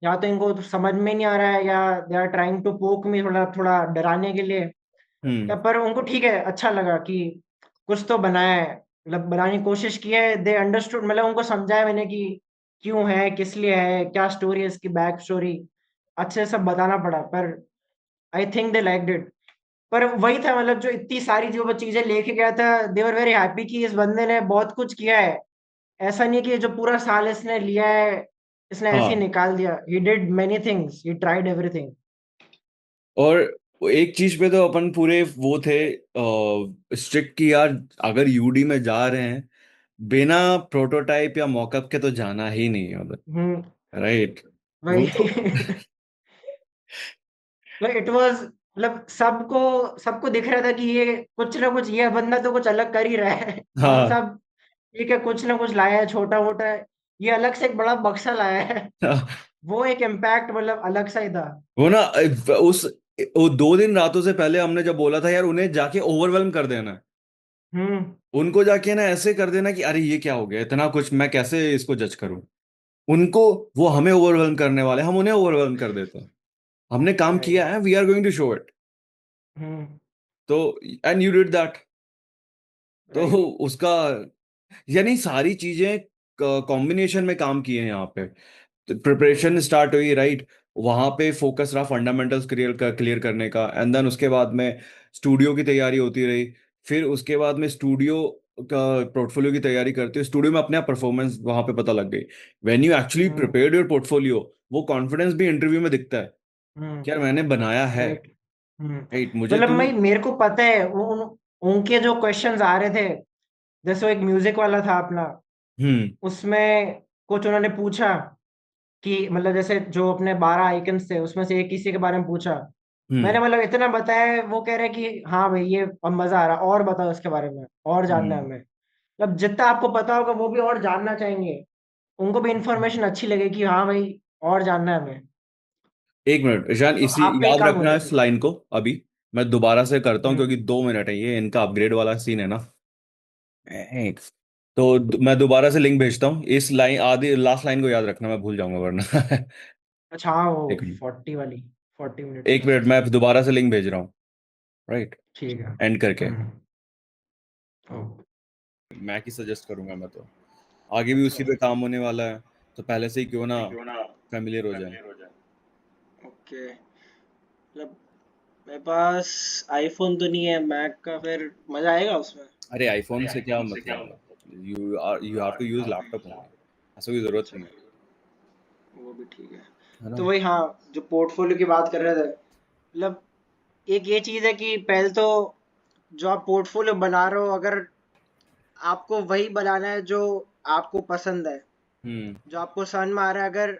या तो इनको तो समझ में नहीं आ रहा है, या दे आर ट्राइंग टू पोक मी, थोड़ा थोड़ा डराने के लिए। हम्म। पर उनको ठीक है, अच्छा लगा कि कुछ तो बनाया है, मतलब बनाने की कोशिश की है। दे अंडरस्टूड, मतलब उनको समझाया मैंने कि क्यों है, किस लिए है, क्या स्टोरी है इसकी, बैक स्टोरी अच्छे से सब बताना पड़ा। पर I think they liked it. पर वही था, मतलब जो इतनी सारी जो वो चीजें लेके गया था, दे वर वेरी हैप्पी कि इस बंदे ने बहुत कुछ किया है। ऐसा नहीं कि जो पूरा साल इसने लिया है इसने ऐसे ही हाँ, निकाल दिया। He did many things, he tried everything. और एक चीज पे तो अपन पूरे वो थे स्ट्रिक्ट कि यार अगर यूडी में जा रहे हैं, बिना प्रोटोटाइप या मॉकअप के तो जाना ही नहीं है उधर, हम्म। राइट। वो वही। तो इट वाज मतलब सबको सबको दिख रहा था कि ये कुछ ना कुछ, ये बंदा तो कुछ अलग कर ही रहा है। हम हाँ। सब ठीक है, कुछ ना कुछ लाया है छोटा मोटा। ये अलग से एक बड़ा बक्सा लाया है। वो एक इम्पैक्ट मतलब अलग सा ही था। वो ना उस वो 2 दिन रातों से पहले हमने जब बोला था यार उन्हें जाके ओवरवेलम कर देना है, हम्म। उनको जाके ना ऐसे कर देना कि अरे ये क्या हो गया, इतना कुछ मैं कैसे इसको जज करूं। उनको, वो हमें ओवरवेलम करने वाले, हम उन्हें ओवरवेलम कर देते हैं। हमने काम वही। किया है, we are going to show it. Hmm. तो एंड यू डिड दैट। तो राइट। उसका यानी सारी चीजें कॉम्बिनेशन में काम किए हैं यहाँ पे। प्रिपरेशन स्टार्ट हुई, राइट। वहां पे फोकस रहा फंडामेंटल्स क्लियर करने का, एंड देन उसके बाद में स्टूडियो की तैयारी होती रही। फिर उसके बाद में स्टूडियो का पोर्टफोलियो की तैयारी करते हुए स्टूडियो में अपने आप परफॉर्मेंस वहां पे पता लग गई। When you actually hmm. Prepared your portfolio, वो कॉन्फिडेंस भी इंटरव्यू में दिखता है कि यार हम्म। मैंने बनाया है। राइट। हम्म। राइट, मुझे मतलब तो। मैं, मेरे को पता है उनके जो क्वेश्चंस आ रहे थे, जैसे वो एक म्यूजिक वाला था अपना, हम्म। उसमें कुछ उन्होंने पूछा कि मतलब जैसे जो अपने 12 आइकन्स थे उसमें से एक किसी के बारे में पूछा। मैंने हम्म। मतलब इतना बताया, वो कह रहे कि हाँ भाई ये अब मजा आ रहा, और बताओ इसके बारे में, और जानना है हम्म। हमें। मतलब जितना आपको पता होगा वो भी और जानना चाहेंगे, उनको भी इंफॉर्मेशन अच्छी लगेगी कि हाँ भाई और जानना है हमें। एक मिनट ईशान, तो इसी आप पे ही याद काम हो रखना है जाता इस है। लाइन को अभी। मैं दोबारा से करता हूँ हम्म। क्योंकि 2 मिनट है, ये इनका अपग्रेड वाला सीन है ना। एक, तो मैं दोबारा से लिंक भेजता हूँ, इस लाइन आधी लास्ट लाइन को याद रखना, मैं भूल जाऊंगा वरना। अच्छा हाँ, वो एक मिनट, 40 वाली, 40 मिनट्स एक का। मिनट, मैं दोबारा से लिंक भेज रहा हूँ। राइट, ठीक है। एंड करके। ओके। मैं की सजेस्ट करूंगा, मैं तो आगे भी उसी पे काम होने वाला है, तो पहले से ही क्यों ना फेमिलियर हो जाए। ओके। मतलब मेरे पास आईफोन तो नहीं है, मैक का, फिर मजा आएगा उसमें। अरे आईफोन से क्या मतलब है, you have to use laptop only, ऐसा कोई जरूरत अच्छा, नहीं है। वो भी ठीक है। है ना। तो वही, हाँ, जो पोर्टफोलियो की बात कर रहे थे, मतलब एक ये चीज है कि पहले तो जो आप पोर्टफोलियो बना रहे हो, अगर आपको वही बनाना है जो आपको पसंद है, हम्म। जो आपको समझ में आ रहा है, अगर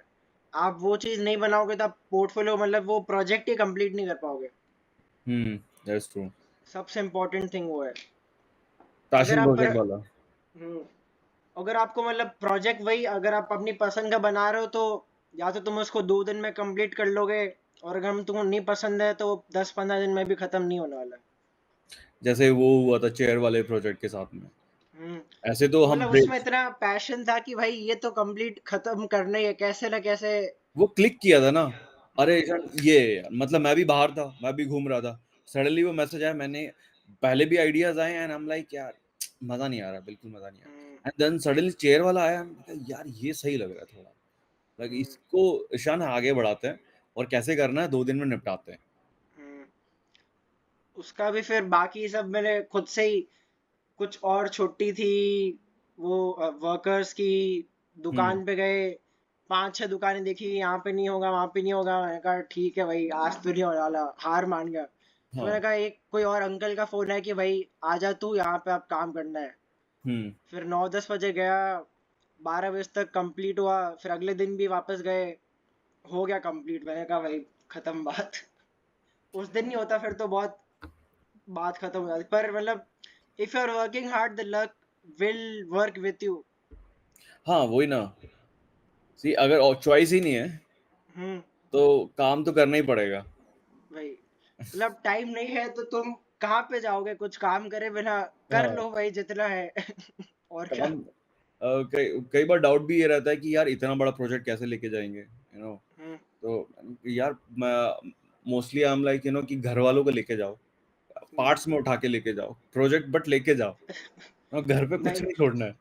आप वो चीज नहीं बनाओगे तो आप पोर्टफोलियो, मतलब वो प्रोजेक्ट ही कंप्लीट नहीं कर पाओगे। हम्म, दैट्स ट्रू। सबसे इम्पोर्टेंट थिंग वो है। अगर पैशन आप प्रोजेक्ट वाला। हम्म, अगर आपको मतलब प्रोजेक्ट वही, अगर आप अपनी पसंद का बना रहे हो तो या तो तुम उसको 2 दिन में कंप्लीट कर लोगे, और अगर हम तुमको नहीं पसंद है तो 10-15 दिन में भी खत्म नहीं होने वाला। जैसे वो हुआ था चेयर वाले प्रोजेक्ट के साथ में, हम्म। ऐसे तो तो हम मतलब उसमें इतना पैशन था कि भाई ये तो कंप्लीट खत्म करना ही है, कैसे ना कैसे। वो क्लिक किया था ना। अरे हम्म। यार, ये मतलब मैं भी बाहर था, मैं भी घूम रहा था, सडनली वो मैसेज आया, मैंने पहले भी आइडियाज आए एंड आई एम लाइक यार मजा नहीं आ रहा, बिल्कुल मजा नहीं आ हम्म। रहा, एंड देन सडनली चेयर वाला आया, मैंने कहा, यार ये सही लग रहा है थोड़ा, लाइक हम्म। इसको ईशान आगे बढ़ाते हैं और कैसे करना है 2 दिन में निपटाते हैं। हम्म। उसका भी फिर बाकी सब मैंने खुद से ही, कुछ और छुट्टी थी, वो वर्कर्स की हम्म। दुकान पे गए, 5-6 दुकानें देखी, यहाँ पे नहीं होगा, वहां पे नहीं होगा। मैंने कहा ठीक है भाई, आज तो नहीं होने वाला, हार मान गया। फिर मैंने हाँ। कहा एक कोई और अंकल का फोन है कि भाई आजा तू, यहाँ पे आप काम करना है। हम्म। फिर 9-10 बजे गया, 12 बजे तक कंप्लीट हुआ। फिर अगले दिन भी वापस गए, हो गया कंप्लीट। मैंने कहा भाई खत्म बात। उस दिन नहीं होता फिर तो बहुत बात खत्म हो जाती, पर मतलब if you are working hard the luck will work with you. हाँ वही ना। सी, अगर चॉइस ही नहीं है हम्म। तो काम तो करना ही पड़ेगा। भाई मतलब टाइम नहीं है तो तुम कहाँ पे जाओगे कुछ काम करे बिना? कर हाँ, लो भाई जितना है। और क्या। काम कई कई बार डाउट भी ये रहता है कि यार इतना बड़ा प्रोजेक्ट कैसे लेके जाएंगे, हम्म। तो यार मैं मोस्टली आई एम लाइक कि घर वालों को लेके जाओ, हम्म। पार्ट्स में उठा के लेके जाओ प्रोजेक्ट, बट लेके जाओ, घर पे कुछ नहीं नहीं छोड़ना है।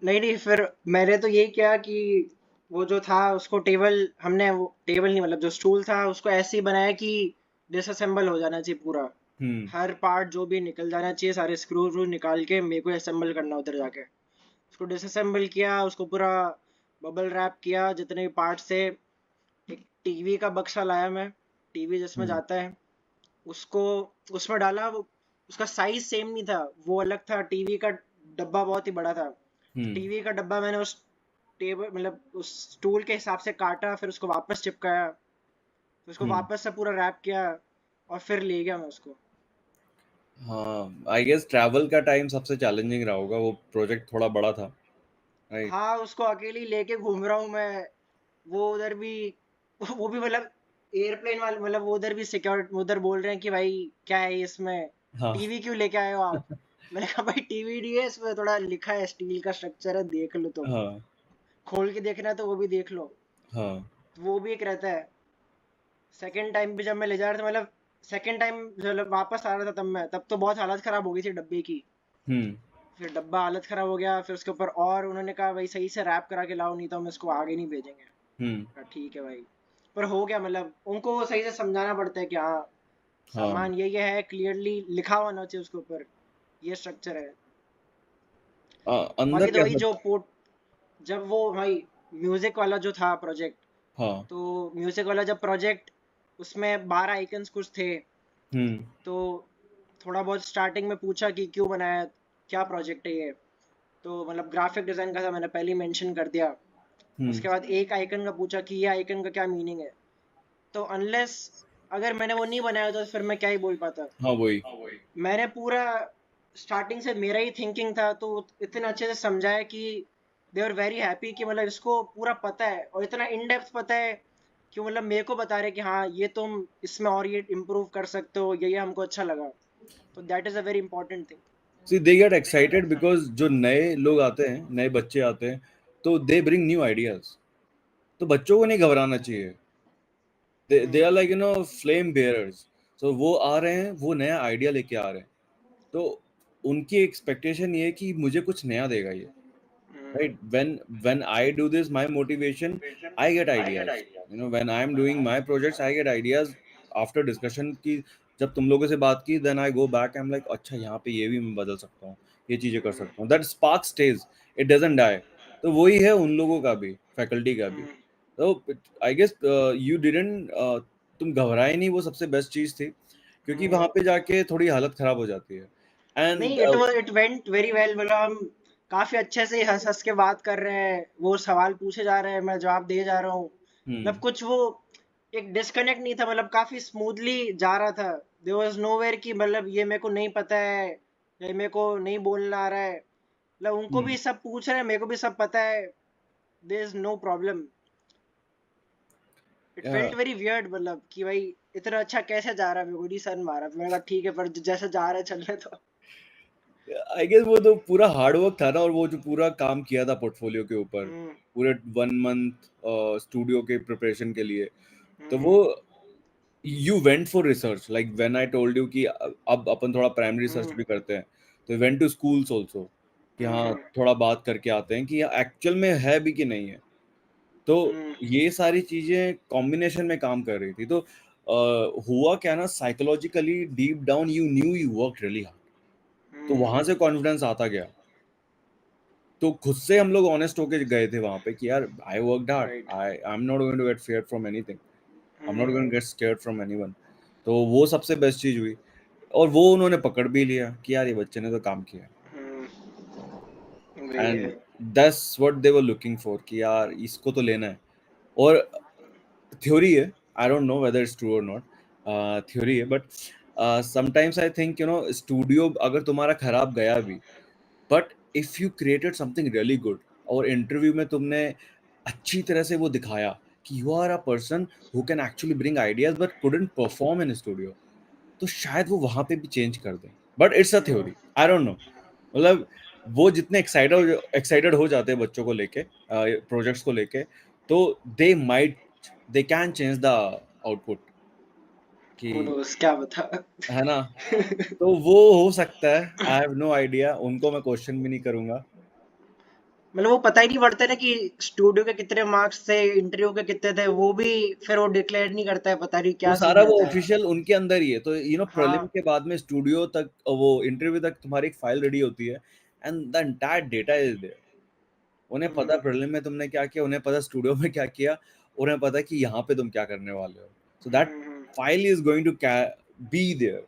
नहीं नहीं, फिर मैंने तो यही किया कि वो जो था उसको टेबल, हमने वो टेबल नहीं, मतलब जो स्टूल था उसको ऐसे ही बनाया कि डिसअसेंबल हो जाना चाहिए पूरा। हम्म। हर पार्ट जो भी निकल जाना चाहिए, सारे स्क्रू व्रू निकाल के मेरे को असेंबल करना उधर जाके। उसको डिसअसेंबल किया, उसको पूरा बबल रैप किया जितने भी पार्ट थे। एक टीवी का बक्सा लाया मैं, टीवी जिसमें हम्म। जाता है, उसको उसमें डाला। वो उसका साइज सेम नहीं था, वो अलग था, टीवी का डब्बा बहुत ही बड़ा था। तो हम्म। टीवी का डब्बा मैंने उस टेबल, मतलब उस स्टूल के हिसाब से काटा, फिर उसको वापस चिपकाया, फिर उसको हम्म। वापस से पूरा रैप किया, और फिर ले गया मैं उसको। हाँ, आई गेस ट्रैवल का टाइम सबसे चैलेंजिंग रहा होगा, वो प्रोजेक्ट थोड़ा बड़ा था। राइट। हाँ, उसको अकेले ही लेके घूम रहा हूँ मैं। वो उधर भी, वो भी मतलब एयरप्लेन वाले, मतलब वो उधर भी सिक्योरिटी उधर बोल रहे हैं कि भाई क्या है ये इसमें, हाँ। टीवी क्यों लेके आए हो आप? मैंने कहा भाई टीवी नहीं है, इसमें थोड़ा लिखा है, स्टील का स्ट्रक्चर है, देख लो तुम, हाँ। खोल के देखना है तो वो भी देख लो। हाँ। तो वो भी एक रहता है। सेकंड टाइम भी जब मैं ले जा रहा था, मतलब सेकंड टाइम जब वापस आ रहा था, तब तो बहुत हालत खराब हो गई थी डब्बे की। हम्म। फिर डब्बा हालत खराब हो गया, फिर उसके ऊपर और उन्होंने कहा भाई सही से रैप करा के लाओ, नहीं तो हम इसको आगे नहीं भेजेंगे। हम्म। कहा, ठीक है भाई। पर हो गया, मतलब उनको सही से समझाना पड़ता है कि हाँ हाँ सामान ये है, क्लियरली लिखा होना चाहिए उसके ऊपर, ये स्ट्रक्चर है। अंदर बाकी तो वही कैसा? जो पोर्ट, जब वो भाई म्यूजिक वाला जो था प्रोजेक्ट, हाँ। तो म्यूजिक वाला जब प्रोजेक्ट, उसमें 12 आइकन्स कुछ थे। हम्म। तो थोड़ा बहुत स्टार्टिंग में पूछा कि क्यों बनाया, क्या प्रोजेक्ट है ये। तो मतलब ग्राफिक डिजाइन का था, मैंने पहले ही मेंशन कर दिया। हम्म। उसके बाद एक आइकन का पूछा कि ये आइकन का क्या मीनिंग है। तो अनलेस अगर मैंने वो नहीं बनाया तो फिर मैं क्या ही बोल पाता। हाँ वही। मैंने पूरा स्टार्टिंग से मेरा ही थिंकिंग था, तो इतना अच्छे से समझाया कि दे आर वेरी हैप्पी कि मतलब इसको पूरा पता है और इतना इन डेप्थ पता है कि मतलब मेरे को बता रहे कि हाँ ये तुम इसमें और ये इम्प्रूव कर सकते हो, ये हमको अच्छा लगा। तो that is a very important thing. See they get excited because जो नए लोग आते हैं, नए बच्चे आते हैं, तो दे ब्रिंग न्यू आइडियाज। तो बच्चों को नहीं घबराना चाहिए। They are like flame bearers. So वो आ रहे हैं, वो नया आइडिया लेके आ रहे हैं। तो उनकी एक्सपेक्टेशन ये है कि मुझे कुछ नया देगा ये। Right, when I do this, my motivation, I get ideas. When I'm doing my projects, I get ideas after discussion की, जब तुम लोगों से बात की, then I go back, I'm like अच्छा यहाँ पे ये भी मैं बदल सकता हूँ, ये चीजें कर सकता हूँ। That spark stays, it doesn't die. तो वही है उन लोगों का भी, फैकल्टी का भी। तो आई गेस यू डिडंट, तुम घबराए नहीं, वो सबसे बेस्ट चीज थी, क्योंकि वहां पे जाके थोड़ी हालत खराब हो जाती है। नहीं, and it went very well, मतलब हम काफी अच्छे से हंस हंस के बात कर रहे हैं, वो सवाल पूछे जा रहे हैं, मैं जवाब दे जा रहा हूँ। मतलब हम्म। कुछ वो एक डिस्कनेक्ट नहीं था, मतलब काफी स्मूथली जा रहा था। देयर वाज नोवेयर कि मतलब ये मेरे को नहीं पता है, ये मेरे को नहीं बोलना आ रहा है। मतलब उनको हम्म। भी सब पूछ रहे हैं, मेरे को भी सब पता है। There is no problem. It felt very weird, मतलब कि भाई इतना अच्छा कैसे जा रहा है, मेरे को नहीं समझ में आ रहा। मैंने कहा ठीक है, पर जैसे जा रहा है चलने तो। आई गेस वो तो पूरा हार्ड वर्क था ना, और वो जो पूरा काम किया था पोर्टफोलियो के ऊपर, हम्म। पूरे 1 मंथ स्टूडियो के प्रिपरेशन के लिए। तो हम्म। वो you went for research, like when I told you कि अब अपन थोड़ा प्राइमरी रिसर्च हम्म। भी करते हैं। तो वेंट टू स्कूल्स ऑल्सो, कि हाँ हम्म। थोड़ा बात करके आते हैं कि एक्चुअल में है भी कि नहीं है। तो हम्म। ये सारी चीजें कॉम्बिनेशन में काम कर रही थी। तो हुआ क्या ना, psychologically deep down you new you work really hard. तो हम्म। वहां से कॉन्फिडेंस आता गया। तो खुद से हम लोग ऑनेस्ट होके गए थे वहां पे कि यार I worked hard, right. I am not going to get fair from anything, I am not hmm. Going to get scared from anyone. तो वो सबसे बेस्ट चीज हुई। और वो उन्होंने पकड़ भी लिया कि यार ये बच्चे ने तो काम किया। वही एंड है। That's what they were looking for, कि यार इसको तो लेना है। और थ्योरी है, I don't know whether it's true or not, theory है, but sometimes I think studio अगर तुम्हारा खराब गया भी, but if you created something really good, और इंटरव्यू में तुमने अच्छी तरह से वो दिखाया कि you are a person who can actually bring ideas but couldn't perform in studio, तो शायद वो वहां पे भी चेंज कर दें। But it's a theory, I don't no. मतलब वो जितने एक्साइटेड हो जाते हैं बच्चों को लेके, प्रोजेक्ट्स को लेके, तो they might, they can change the output, कि Who knows, क्या बता। है ना। तो वो हो सकता है, आई हैव नो आइडिया, उनको मैं क्वेश्चन भी नहीं करूंगा। मतलब वो पता ही नहीं पड़ता ना कि स्टूडियो के कितने मार्क्स थे, इंटरव्यू के कितने थे, वो भी फिर वो डिक्लेयर नहीं करता है, पता नहीं वो क्या सीन सारा वो रहता है। ऑफिशियल उनके अंदर ही है। तो प्रीलिम हाँ। के बाद में स्टूडियो तक, वो इंटरव्यू तक तुम्हारी एक फाइल रेडी होती है, and the entire data is there. उन्हें पता हम्म। प्रीलिम में तुमने क्या किया, उन्हें पता स्टूडियो में क्या किया, उन्हें पता कि यहाँ पे तुम क्या करने वाले हो। So that hmm. File is going to be there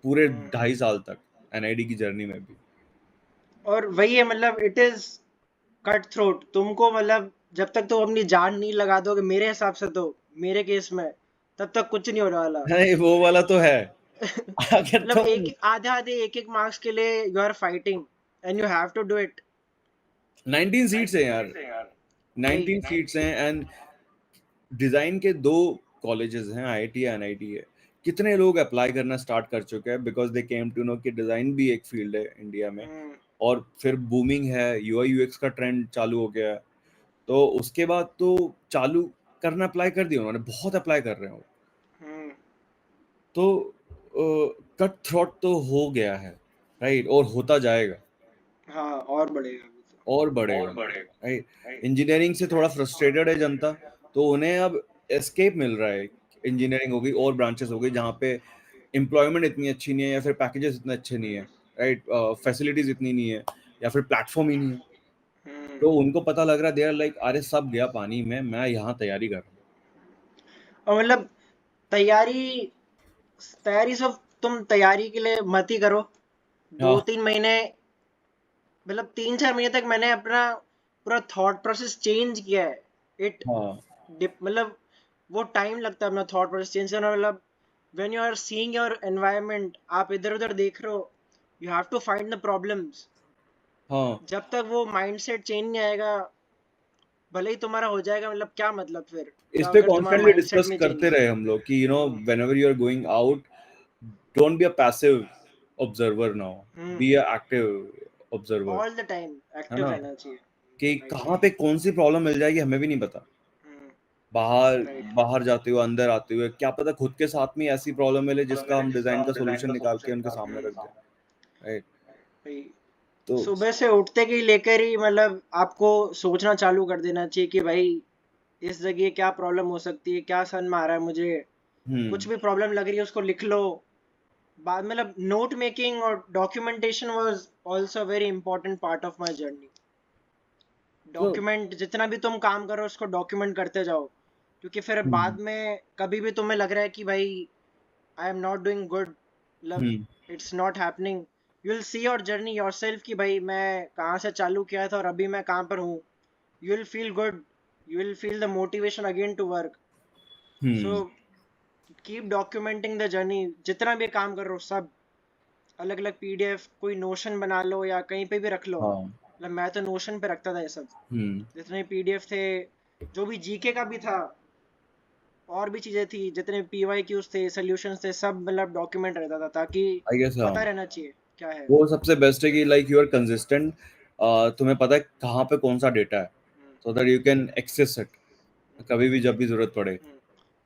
पूरे हम्म। 2.5 साल तक, एनआईडी की जर्नी में भी। और वही है, मतलब इट इज कट थ्रोट तुमको, मतलब जब तक तुम अपनी जान नहीं लगा दोगे, मेरे हिसाब से तो, मेरे केस में, तब तक कुछ नहीं होने वाला। नहीं वो वाला तो है। अगर मतलब तुम, एक आधे आधे एक एक मार्क्स के लिए you are fighting and you have to do it. 19 seats हैं यार, वही। 19 सीट्स हैं। एंड डिजाइन के 2 कॉलेजेस हैं, आईआईटी या एनआईटी है। कितने लोग अप्लाई करना स्टार्ट कर चुके हैं, because they came to know कि डिजाइन भी एक फील्ड है इंडिया में। हम्म। और फिर बूमिंग है, यूआई यूएक्स का ट्रेंड चालू हो गया है। तो उसके बाद तो चालू करना, अप्लाई कर दिया उन्होंने, बहुत अप्लाई कर रहे हो। हम्म। तो कट थ्रॉट तो हो गया है, राइट, और होता जाएगा, हाँ, और बढ़ेगा अभी तो। और बढ़ेगा, राइट। इंजीनियरिंग से थोड़ा फ्रस्ट्रेटेड है जनता, तो उन्हें अब एस्केप मिल रहा है। इंजीनियरिंग हो गई और ब्रांचेस हो गई जहाँ पे एम्प्लॉयमेंट इतनी अच्छी नहीं है, या फिर पैकेजेस इतने अच्छे नहीं है, राइट, फैसिलिटीज इतनी नहीं है, या फिर प्लेटफॉर्म ही नहीं है। हम्म। तो उनको पता लग रहा है, दे आर लाइक अरे सब गया पानी में, मैं यहाँ तैयारी कर रहा हूँ। और मतलब तैयारी तैयारी सब तुम तैयारी के लिए मत ही करो। दो हाँ तीन महीने मतलब 3-4 महीने तक मैंने अपना पूरा थॉट प्रोसेस चेंज किया है। इट हाँ मतलब वो टाइम लगता है अपना थॉट प्रोसेस चेंज करना। मतलब when you are seeing your environment, आप इधर उधर देख रहे हो, you have to find the problems. हाँ। जब तक वो माइंडसेट चेंज नहीं आएगा, भले ही तुम्हारा हो जाएगा, मतलब क्या मतलब फिर इस जब पे अगर तुम्हारा कॉन्स्टेंटली माइंडसेट डिस्कस में चेंज करते नहीं रहे हम लोग कि आएगा। whenever you are going out, don't be a passive observer now, hmm. be a active observer, all the time है एक्टिव ना, रहना चाहिए। कि राइट। कहाँ पे कौन सी प्रॉब्लम मिल जाएगी हमें भी नहीं पता। हम्म। बाहर राइट। बाहर जाते हुए, अंदर आते हुए, क्या पता खुद के साथ में ऐसी प्रॉब्लम मिले जिसका हम डिजाइन का सॉल्यूशन निकाल के उनके सामने रख दें, राइट। भाई तो सुबह से उठते ही लेकर ही मतलब आपको सोचना चालू कर देना चाहिए कि भाई इस जगह क्या प्रॉब्लम हो सकती है, क्या सन में आ रहा है मुझे। कुछ हम्म भी प्रॉब्लम लग रही है उसको लिख लो। बाद मतलब नोट मेकिंग और documentation was also very important part of my journey. तो डॉक्यूमेंट जितना भी तुम काम करो उसको डॉक्यूमेंट करते जाओ, क्योंकि फिर हम्म बाद में कभी भी तुम्हें लग रहा है कि भाई I am not doing good, मतलब hmm it's not happening, you will see your journey yourself कि भाई मैं कहाँ से चालू किया था और अभी मैं कहाँ पर हूँ। You will feel good, you will feel the motivation again to work. So hmm keep documenting the journey, जितना भी काम कर रहे हो सब। अलग अलग पीडीएफ कोई नोशन बना लो या कहीं पे भी रख लो। हाँ मतलब मैं तो नोशन पे रखता था ये सब, हम्म। जितने पीडीएफ थे, जो भी जीके का भी था, और भी चीजें थी, जितने पीवाई क्यूज थे, सोल्यूशंस थे, सब मतलब डॉक्यूमेंट रहता था ताकि आई गेस हाँ, पता रहना चाहिए क्या है। वो सबसे बेस्ट है कि लाइक यू आर कंसिस्टेंट, तुम्हें पता है कहाँ पे कौन सा डेटा है, hmm. So that you can access it कभी भी जब भी जरूरत पड़े।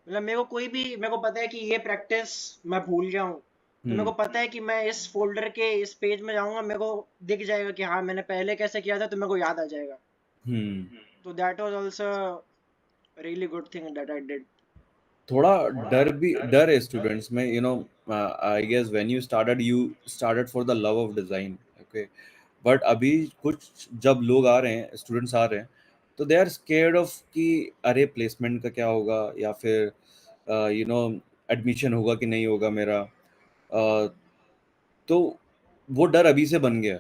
मतलब मेरे को पता है कि ये प्रैक्टिस मैं भूल गया हूँ, तो मेरे को हम्म पता है कि मैं इस फोल्डर के इस पेज में जाऊंगा, मेरे को दिख जाएगा कि हाँ मैंने पहले कैसे किया था, तो मेरे को याद आ जाएगा। हम्म। तो that was also really good thing that I did. थोड़ा डर है स्टूडेंट्स में, I guess when you started for the love of design, okay, but अभी कुछ जब लोग आ रहे हैं, स्टूडेंट्स आ रहे हैं, तो दे आर स्केर्ड ऑफ कि अरे प्लेसमेंट का क्या होगा, या फिर यू नो एडमिशन होगा कि नहीं होगा मेरा, तो वो डर अभी से बन गया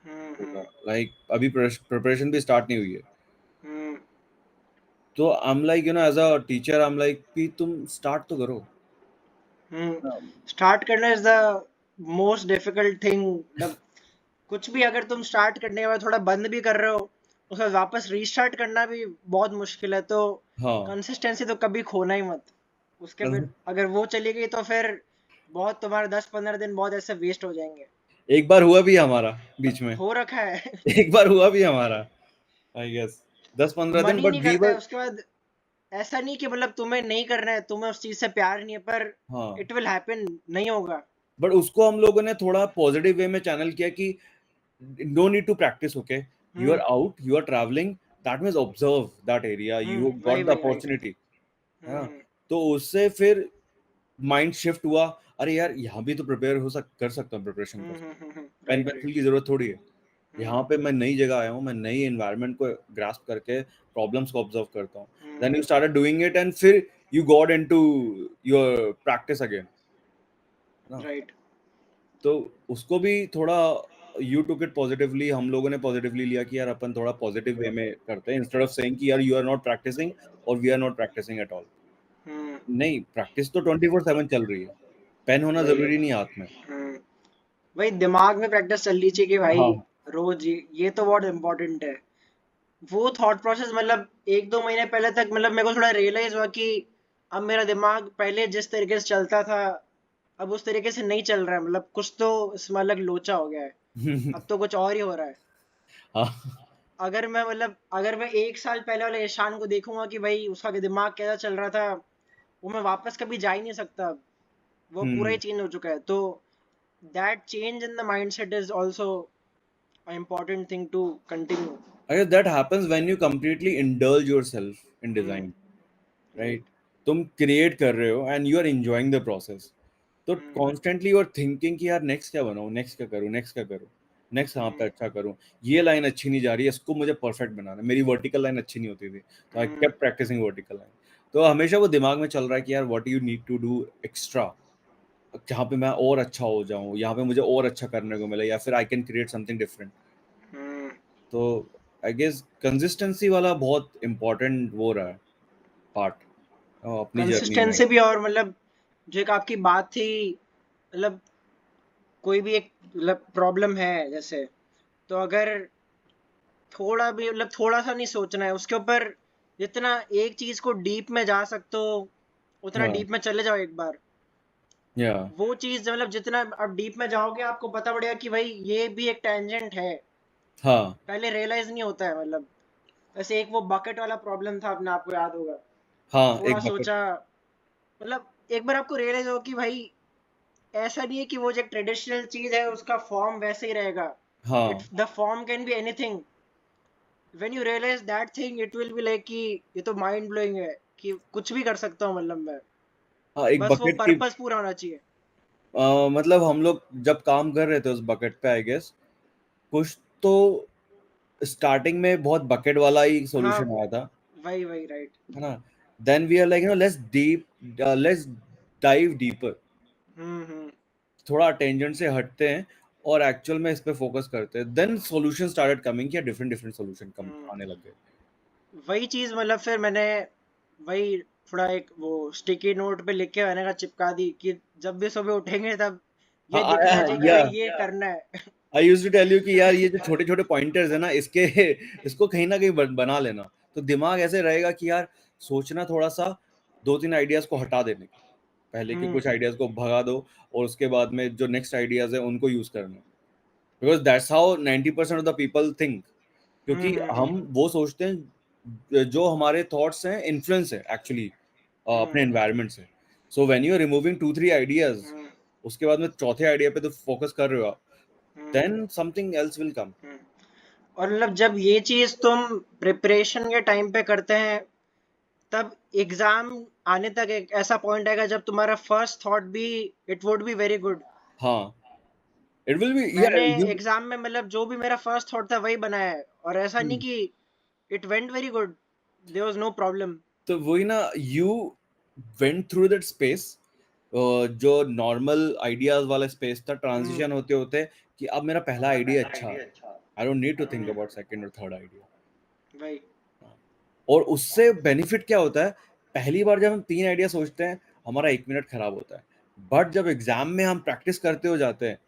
हम्म। है, लाइक अभी प्रिपरेशन भी स्टार्ट नहीं हुई है। हम्म। तो I am like as a teacher I am like कि तुम स्टार्ट तो करो। स्टार्ट करना is the most difficult thing. मतलब कुछ भी अगर तुम स्टार्ट करने के बाद थोड़ा बंद भी कर रहे हो, उसके बाद वापस रीस्टार्ट करना भी बहुत मुश्किल है। तो हाँ कंसिस्टेंसी तो कभी खोना ही मत। उसके फिर अगर वो चली गई तो फिर बहुत तुम्हारे 10-15 दिन बहुत ऐसे वेस्ट हो जाएंगे। एक बार हुआ भी हमारा बीच में, हो रखा है। एक बार हुआ भी हमारा, आई गेस 10-15 दिन, मन ही बट नहीं वी करता है वर, उसके बाद। ऐसा नहीं कि मतलब तुम्हें नहीं करना है, तुम्हें उस चीज से प्यार नहीं है, पर हाँ, इट विल हैपन, नहीं होगा। बट उसको हम लोगों ने थोड़ा पॉजिटिव वे में चैनल किया कि no need to practice, okay, you are hmm. out, you are traveling, that means observe that area, you वही got the वही राइट। opportunity, है ना। हम्म। तो उससे फिर माइंड शिफ्ट हुआ, अरे यार यहाँ भी तो प्रिपेयर कर सकता हूँ, प्रिपरेशन कर सकता हूँ, पेन राइट पेंसिल राइट। की जरूरत थोड़ी है। यहाँ हम्म। पे मैं नई जगह आया हूँ, मैं नई एनवायरनमेंट को ग्रास्प करके प्रॉब्लम्स को ऑब्जर्व करता हूँ, then you hmm. Started doing it and फिर you got into your practice again, है ना। राइट। तो उसको भी थोड़ा यू टुक इट पॉजिटिवली, हम लोगों ने पॉजिटिवली लिया कि यार अपन थोड़ा पॉजिटिव वे में करते हैं, इंस्टेड ऑफ सेइंग कि यार यू आर नॉट प्रैक्टिसिंग और we are not practising at all. Hmm. नहीं, प्रैक्टिस तो 24/7 चल रही है, पेन होना वही। जरूरी नहीं है हाथ में। हम्म। वही दिमाग में प्रैक्टिस चलनी चाहिए कि भाई हाँ रोज ये तो बहुत इम्पोर्टेंट है। वो थॉट प्रोसेस मतलब 1-2 महीने पहले तक मतलब मेरे को थोड़ा रियलाइज हुआ कि अब मेरा दिमाग पहले जिस तरीके से चलता था, अब उस तरीके से नहीं चल रहा है। मतलब कुछ तो इसमें अलग लोचा हो गया है। अब तो कुछ और ही हो रहा है। हाँ अगर मैं 1 साल पहले वाले ईशान को देखूंगा कि भाई उसका दिमाग कैसा चल रहा था, वो मैं वापस कभी जा ही नहीं सकता। वो पूरा ही हम्म। चेंज हो चुका है। तो that change in the mindset is also a important thing to continue. I guess that happens when you completely indulge yourself in hmm. design. Right? तुम क्रिएट कर रहे हो and you are enjoying the process. तो hmm constantly you are thinking कि यार next क्या बनाऊं, next क्या करूं, नेक्स्ट क्या करूं, नेक्स्ट कहाँ पे हम्म अच्छा करूं, ये लाइन अच्छी नहीं जा रही है, इसको मुझे परफेक्ट बनाना है। मेरी वर्टिकल लाइन अच्छी नहीं होती थी, तो आई हम्म केप्ट प्रैक्टिसिंग वर्टिकल लाइन। तो हमेशा वो दिमाग में चल रहा है कि यार what you need to do extra, जहाँ पे मैं और अच्छा हो जाऊं, यहाँ पे मुझे और अच्छा करने को मिले, या फिर I can create something different. Hmm तो आई गेस कंसिस्टेंसी वाला बहुत इंपॉर्टेंट वो रहा है पार्ट अपनी जर्नी में। कंसिस्टेंसी भी, और मतलब जो एक आपकी बात थी, मतलब कोई भी एक मतलब प्रॉब्लम है जैसे, तो अगर थोड़ा भी मतलब थोड़ा सा नहीं सोचना है उसके ऊपर, जितना एक चीज को डीप में जा सकते हो उतना हाँ, डीप में चले जाओ एक बार। या वो चीज मतलब जितना आप डीप में जाओगे आपको पता पड़ेगा कि भाई ये भी एक टेंजेंट है। हाँ, पहले रियलाइज नहीं होता है मतलब। वैसे एक वो बकेट वाला प्रॉब्लम था अपना, आपको याद होगा। हाँ, थोड़ा एक बकेट। सोचा, मतलब एक बार आपको रियलाइज हो कि भाई ऐसा नहीं है कि वो जो एक ट्रेडिशनल चीज है उसका फॉर्म वैसे ही रहेगा। हाँ, it's the form can be anything. When you realise that thing it will be like कि ये तो माइंड ब्लोइंग है कि कुछ भी कर सकता हूँ मतलब मैं। हाँ, एक बस वो बकेट की। पर्पस पूरा होना चाहिए। मतलब हम लोग जब काम कर रहे थे उस बकेट पे, आई गेस कुछ तो स्टार्टिंग में बहुत बकेट वाला ही हाँ, सॉल्यूशन आया था, वही वही राइट। है ना? Then we are like let's dive deeper, hmm. थोड़ा टेंजेंट से हटते हैं और एक्चुअल में इस पे फोकस करते हैं। देन सॉल्यूशन स्टार्टेड कमिंग, या डिफरेंट डिफरेंट सॉल्यूशन कम हम्म आने लग गए। वही चीज मतलब फिर मैंने वही थोड़ा एक वो स्टिकी नोट पे लिख के मैंने कहा चिपका दी कि जब भी सुबह उठेंगे तब हाँ, ये दिखना चाहिए कि या भाई ये करना है। I used to tell you कि यार ये जो छोटे छोटे पॉइंटर्स है ना, इसके इसको कहीं ना कहीं बना लेना, तो दिमाग ऐसे रहेगा कि यार सोचना थोड़ा सा, दो तीन आइडियाज को हटा देने के पहले के हम्म कुछ आइडियाज को भगा दो, और उसके बाद में जो नेक्स्ट आइडियाज है उनको यूज करना। Because that's how 90% of the people think. क्योंकि हम्म हम वो सोचते हैं जो हमारे थॉट्स हैं इन्फ्लुएंस है एक्चुअली अपने हम्म एनवायरनमेंट से। So when you are removing two three ideas, hmm उसके बाद में चौथे आइडिया पे तो फोकस कर रहे हो आप, hmm then something else will come. Hmm. और मतलब जब ये चीज तुम प्रिपरेशन के टाइम पे करते हैं, तब एग्जाम आने तक एक ऐसा पॉइंट आएगा जब तुम्हारा फर्स्ट थॉट भी it would be very good. हाँ, इट विल बी, या मैंने यू। एग्जाम में मतलब जो भी मेरा फर्स्ट थॉट था वही बनाया है, और ऐसा नहीं कि it went very good, there was no problem. तो वही ना, you went through that space, जो नॉर्मल आइडियाज वाला स्पेस था, हम्म ट्रांजिशन होते होते कि अब मेरा पहला आइडिया अच्छा है, I don't need to think about second और थर्ड आइडिया। भाई। और उससे बेनिफिट क्या होता है, पहली बार जब हम तीन आइडिया सोचते हैं हमारा 1 मिनट खराब होता है, बट जब एग्जाम में हम प्रैक्टिस करते हो जाते हैं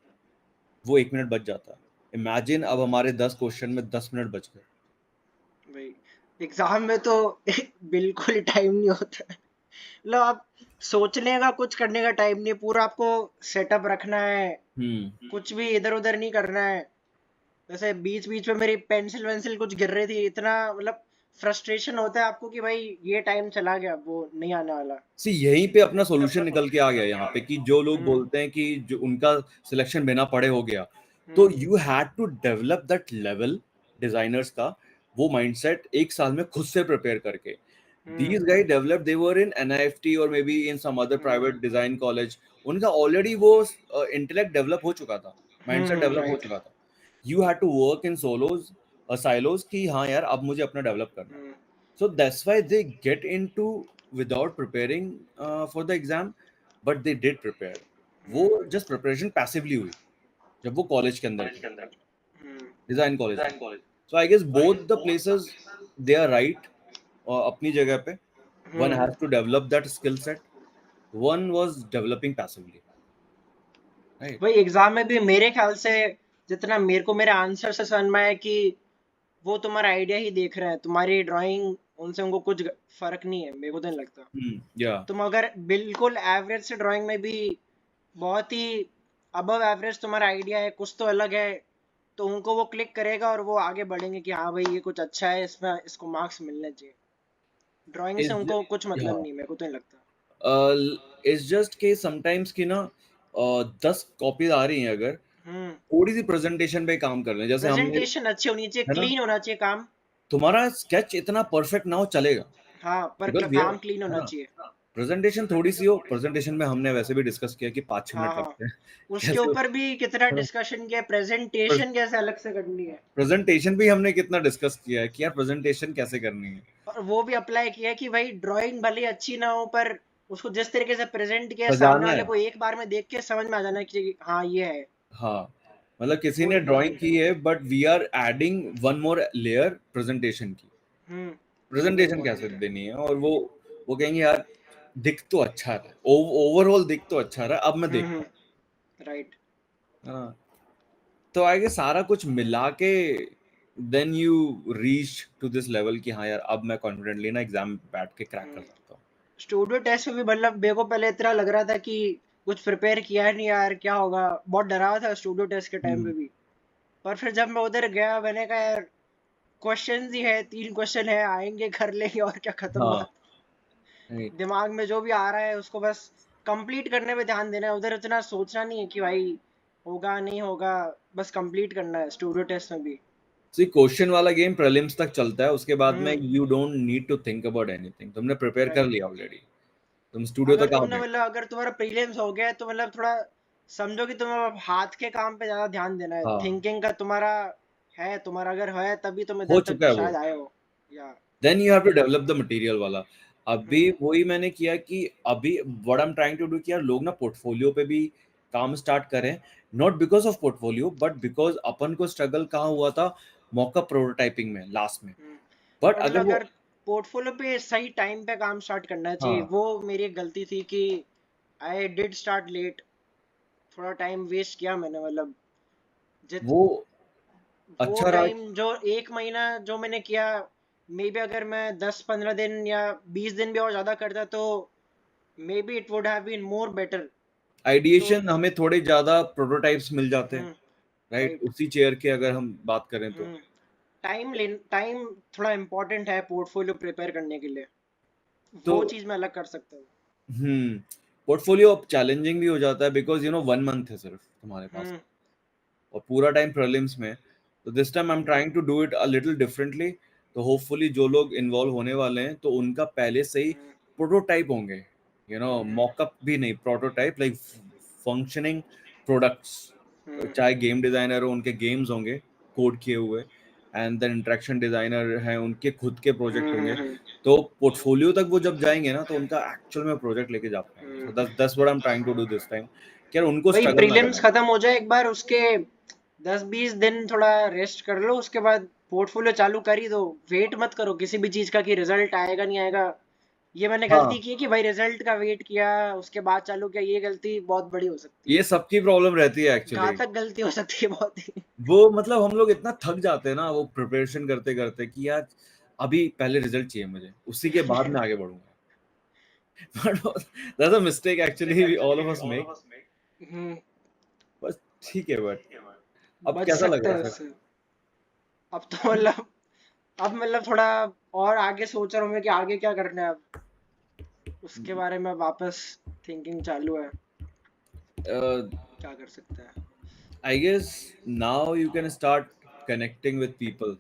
वो 1 मिनट बच जाता है। इमेजिन अब हमारे 10 क्वेश्चन में 10 मिनट बच गए। भाई एग्जाम में तो बिल्कुल ही टाइम नहीं होता है। मतलब आप सोचने का कुछ करने का टाइम नहीं, पूरा आपको सेटअप रखना है, हम्म। कुछ भी इधर उधर नहीं करना है। जैसे बीच बीच में मेरी पेंसिल वेंसिल कुछ गिर रही थी, इतना मतलब फ्रस्ट्रेशन होता है आपको कि भाई ये टाइम चला गया, वो नहीं आने वाला। सी यहीं पे अपना सॉल्यूशन निकल के आ गया यहाँ पे, कि जो लोग हम्म बोलते हैं कि जो उनका सिलेक्शन बिना पढ़े हो गया, तो hmm you had to develop that level designers का, वो माइंडसेट 1 साल में खुद से प्रिपेयर करके। Hmm these guys develop, they were in NIFT और maybe in some other private design college, उनका ऑलरेडी वो इंटेलेक्ट डेवलप हो चुका था, माइंडसेट डेवलप हो राइट। चुका था। You had to work in solos, silos, कि हाँ यार अब मुझे अपना डेवलप करना है। हम्म So that's why they get into without preparing for the exam, but they did prepare. वो हम्म just preparation passively हुई जब वो कॉलेज के अंदर थे, हम्म डिजाइन कॉलेज में। So I guess both the places they are right अपनी जगह पे। One hmm has to develop that skill set. One was developing passively, right? वही एग्जाम में भी मेरे ख्याल से, जितना मेरे को मेरे आंसर से समझ में आया कि वो तुम्हारा आइडिया ही देख रहे हैं, तुम्हारी ड्राइंग उनसे उनको कुछ फर्क नहीं है, मेरे को तो नहीं लगता। Yeah. तुम अगर बिल्कुल एवरेज से ड्राइंग में भी बहुत ही अबव एवरेज तुम्हारा आइडिया है, कुछ तो अलग है, तो उनको वो क्लिक करेगा और वो आगे बढ़ेंगे कि हाँ भाई ये कुछ अच्छा है, इसमें इसको मार्क्स मिलने चाहिए। ड्राइंग से Is उनको कुछ मतलब yeah. नहीं, मेरे को तो नहीं लगता। It's just कि sometimes कि ना 10 कॉपीज आ रही हैं, अगर हम्म थोड़ी सी प्रेजेंटेशन पे काम कर लें, जैसे हमने, प्रेजेंटेशन अच्छी होनी चाहिए, है ना, क्लीन होना चाहिए काम। तुम्हारा स्केच इतना परफेक्ट ना हो चलेगा, हाँ, पर बिकॉज वी आर, काम क्लीन है होना ना, चाहिए। प्रेजेंटेशन थोड़ी सी हो, प्रेजेंटेशन में हमने वैसे भी डिस्कस किया कि 5-6 मिनट हाँ, लगते हैं उसके कैसे, ऊपर भी कितना है ना, डिस्कशन किया, प्रेजेंटेशन कैसे अलग से करनी है, प्रेजेंटेशन भी हमने कितना डिस्कस किया है कि यार प्रेजेंटेशन कैसे करनी है, और वो भी अप्लाई किया कि भाई ड्राइंग भले अच्छी ना हो, पर उसको जिस तरीके से प्रेजेंट किया है, सामने सजाना वाले है। को एक बार में देख के समझ में आ जाना कि हाँ ये है। हाँ, मतलब किसी वो ने ड्राइंग इम्पोर्टेंट है। की है but we are adding one more layer presentation की, हम्म। वो प्रेजेंटेशन कैसे इम्पोर्टेंट है। देनी है, और वो कहेंगे यार दिख तो अच्छा रहा है, ओवरऑल दिख तो अच्छा रहा है, अब मैं देखता हूँ, राइट। है ना। तो आगे सारा कुछ मिला के then you reach to this level कि हाँ यार अब मैं कॉन्फिडेंटली ना एग्जाम बैठ के क्रैक कर सकता हूँ। स्टूडियो टेस्ट में भी मतलब मेरे को पहले इतना लग रहा था कि कुछ प्रिपेयर किया है नहीं यार, क्या होगा, बहुत डरा हुआ था स्टूडियो टेस्ट के टाइम हम्म। पे भी। पर फिर जब मैं उधर गया, मैंने कहा यार क्वेश्चन ही है, 3 क्वेश्चन है, आएंगे कर लेंगे, और क्या, खत्म हाँ, बात। नहीं, दिमाग में जो भी आ रहा है उसको बस कंप्लीट करने पे ध्यान देना है, उधर इतना सोचना नहीं है कि भाई होगा नहीं होगा, बस कंप्लीट करना है स्टूडियो टेस्ट में भी। सी क्वेश्चन वाला गेम प्रीलिम्स तक चलता है, उसके बाद में hmm. You don't need to think about anything, तुमने प्रिपेयर कर राइट। लिया ऑलरेडी, तुम स्टूडियो अगर तक आ तुमने गए। मतलब अगर तुम्हारा प्रीलिम्स हो गया है, तो मतलब थोड़ा समझो कि तुम्हें अब हाथ के काम पे ज्यादा ध्यान देना है, हाँ, थिंकिंग का तुम्हारा है, तुम्हारा अगर है तभी तुम हो इधर तक चुका है वो, शायद आए हो। या then you have to develop the material वाला। अभी हम्म। वही मैंने किया कि अभी what I am trying to do कि यार लोग ना पोर्टफोलियो पे भी काम स्टार्ट करें, not because of portfolio but because अपन को स्ट्रगल कहाँ हुआ था, मॉकअप प्रोटोटाइपिंग में लास्ट में। बट पर मतलब अगर वो, अगर पोर्टफोलियो पे सही टाइम पे काम स्टार्ट करना चाहिए, हाँ, वो मेरी एक गलती थी कि आई डिड स्टार्ट लेट, थोड़ा टाइम वेस्ट किया मैंने, मतलब जित वो वो अच्छा रहा। टाइम जो 1 महीना जो मैंने किया, मे बी अगर मैं 10-15 दिन या 20 दिन भी और ज्यादा करता, तो maybe it would have been more better. तो आइडिएशन हमें थोड़े ज्यादा प्रोटोटाइप्स मिल जाते हैं, हम्म। Right, right. उसी चेयर के अगर हम बात करें तो। हम्म। टाइम थोड़ा इम्पोर्टेंट है पोर्टफोलियो प्रिपेयर करने के लिए, तो वो चीज मैं अलग कर सकता हूँ। पोर्टफोलियो अब चैलेंजिंग भी हो जाता है बिकॉज 1 मंथ है सिर्फ तुम्हारे पास, हम्म। और पूरा टाइम प्रीलिम्स में, तो this time I am trying to do it a little differently. तो होपफुली जो लोग इन्वॉल्व होने वाले हैं तो उनका पहले से ही हम्म। प्रोटोटाइप होंगे, हम्म। मॉकअप भी नहीं, प्रोटोटाइप लाइक फंक्शनिंग प्रोडक्ट्स, हम्म। चाहे गेम डिजाइनर हो उनके गेम्स होंगे कोड किए हुए, एंड देन इंटरेक्शन डिजाइनर हैं उनके खुद के प्रोजेक्ट होंगे। हम्म। तो पोर्टफोलियो तक वो जब जाएंगे ना तो उनका एक्चुअल में प्रोजेक्ट लेके जा पाएंगे, so hmm. This what I am trying to do this time, कि यार उनको वही स्ट्रगल ना प्रीलिम्स करना खत्म हो जाए एक बार, उसके 10-20 दिन थोड़ा रेस्ट कर लो, उसके बाद पोर्टफोलियो चालू कर ही दो। वेट मत करो किसी भी चीज का कि रिजल्ट आएगा नहीं आएगा। ये मैंने पड़े। गलती की कि भाई रिजल्ट का वेट किया उसके बाद चालू किया, ये गलती बहुत बड़ी हो सकती ये है, सबकी प्रॉब्लम रहती है एक्चुअली। घातक गलती हो सकती है बहुत ही। वो मतलब हम लोग इतना थक जाते हैं ना वो प्रिपरेशन करते करते कि यार अभी पहले रिजल्ट चाहिए मुझे, उसी के बाद मैं आगे बढ़ूंगा। But that's a mistake actually all of us make. Hmm. बस ठीक है, बट अब बच कैसा लग सकते रहा हैं है फिर? उससे। अब तो मतलब अब मतलब थोड़ा और आगे सोच रहा हूँ मैं कि आगे क्या करना है अब, उसके बारे में वापस थिंकिंग चालू है, क्या कर सकते हैं। I guess now you can start connecting with people,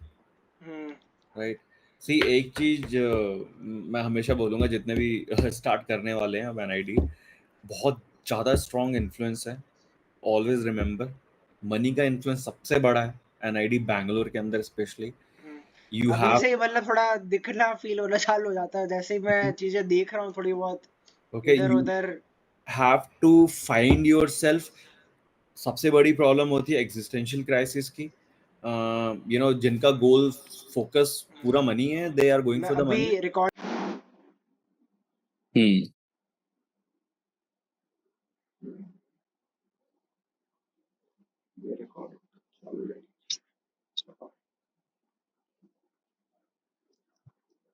hmm. Right. See एक चीज मैं हमेशा बोलूंगा जितने भी स्टार्ट करने वाले हैं अब एनआईडी, बहुत ज्यादा स्ट्रॉन्ग इन्फ्लुएंस है। ऑलवेज रिमेंबर, मनी का इन्फ्लुएंस सबसे बड़ा है एनआईडी बैंगलोर के अंदर स्पेशली। हम्म। यू अभी हैव, से ही मतलब थोड़ा दिखना फील होना चालू हो जाता है, जैसे ही मैं चीजें देख रहा हूँ थोड़ी बहुत ओके, इधर यू उधर। Have to find yourself. सबसे बड़ी प्रॉब्लम होती है एग्जिस्टेंशियल क्राइसिस की, जिनका गोल फोकस पूरा मनी है, दे आर गोइंग मैं फॉर द अभी मनी। हम्म। रिकॉर्ड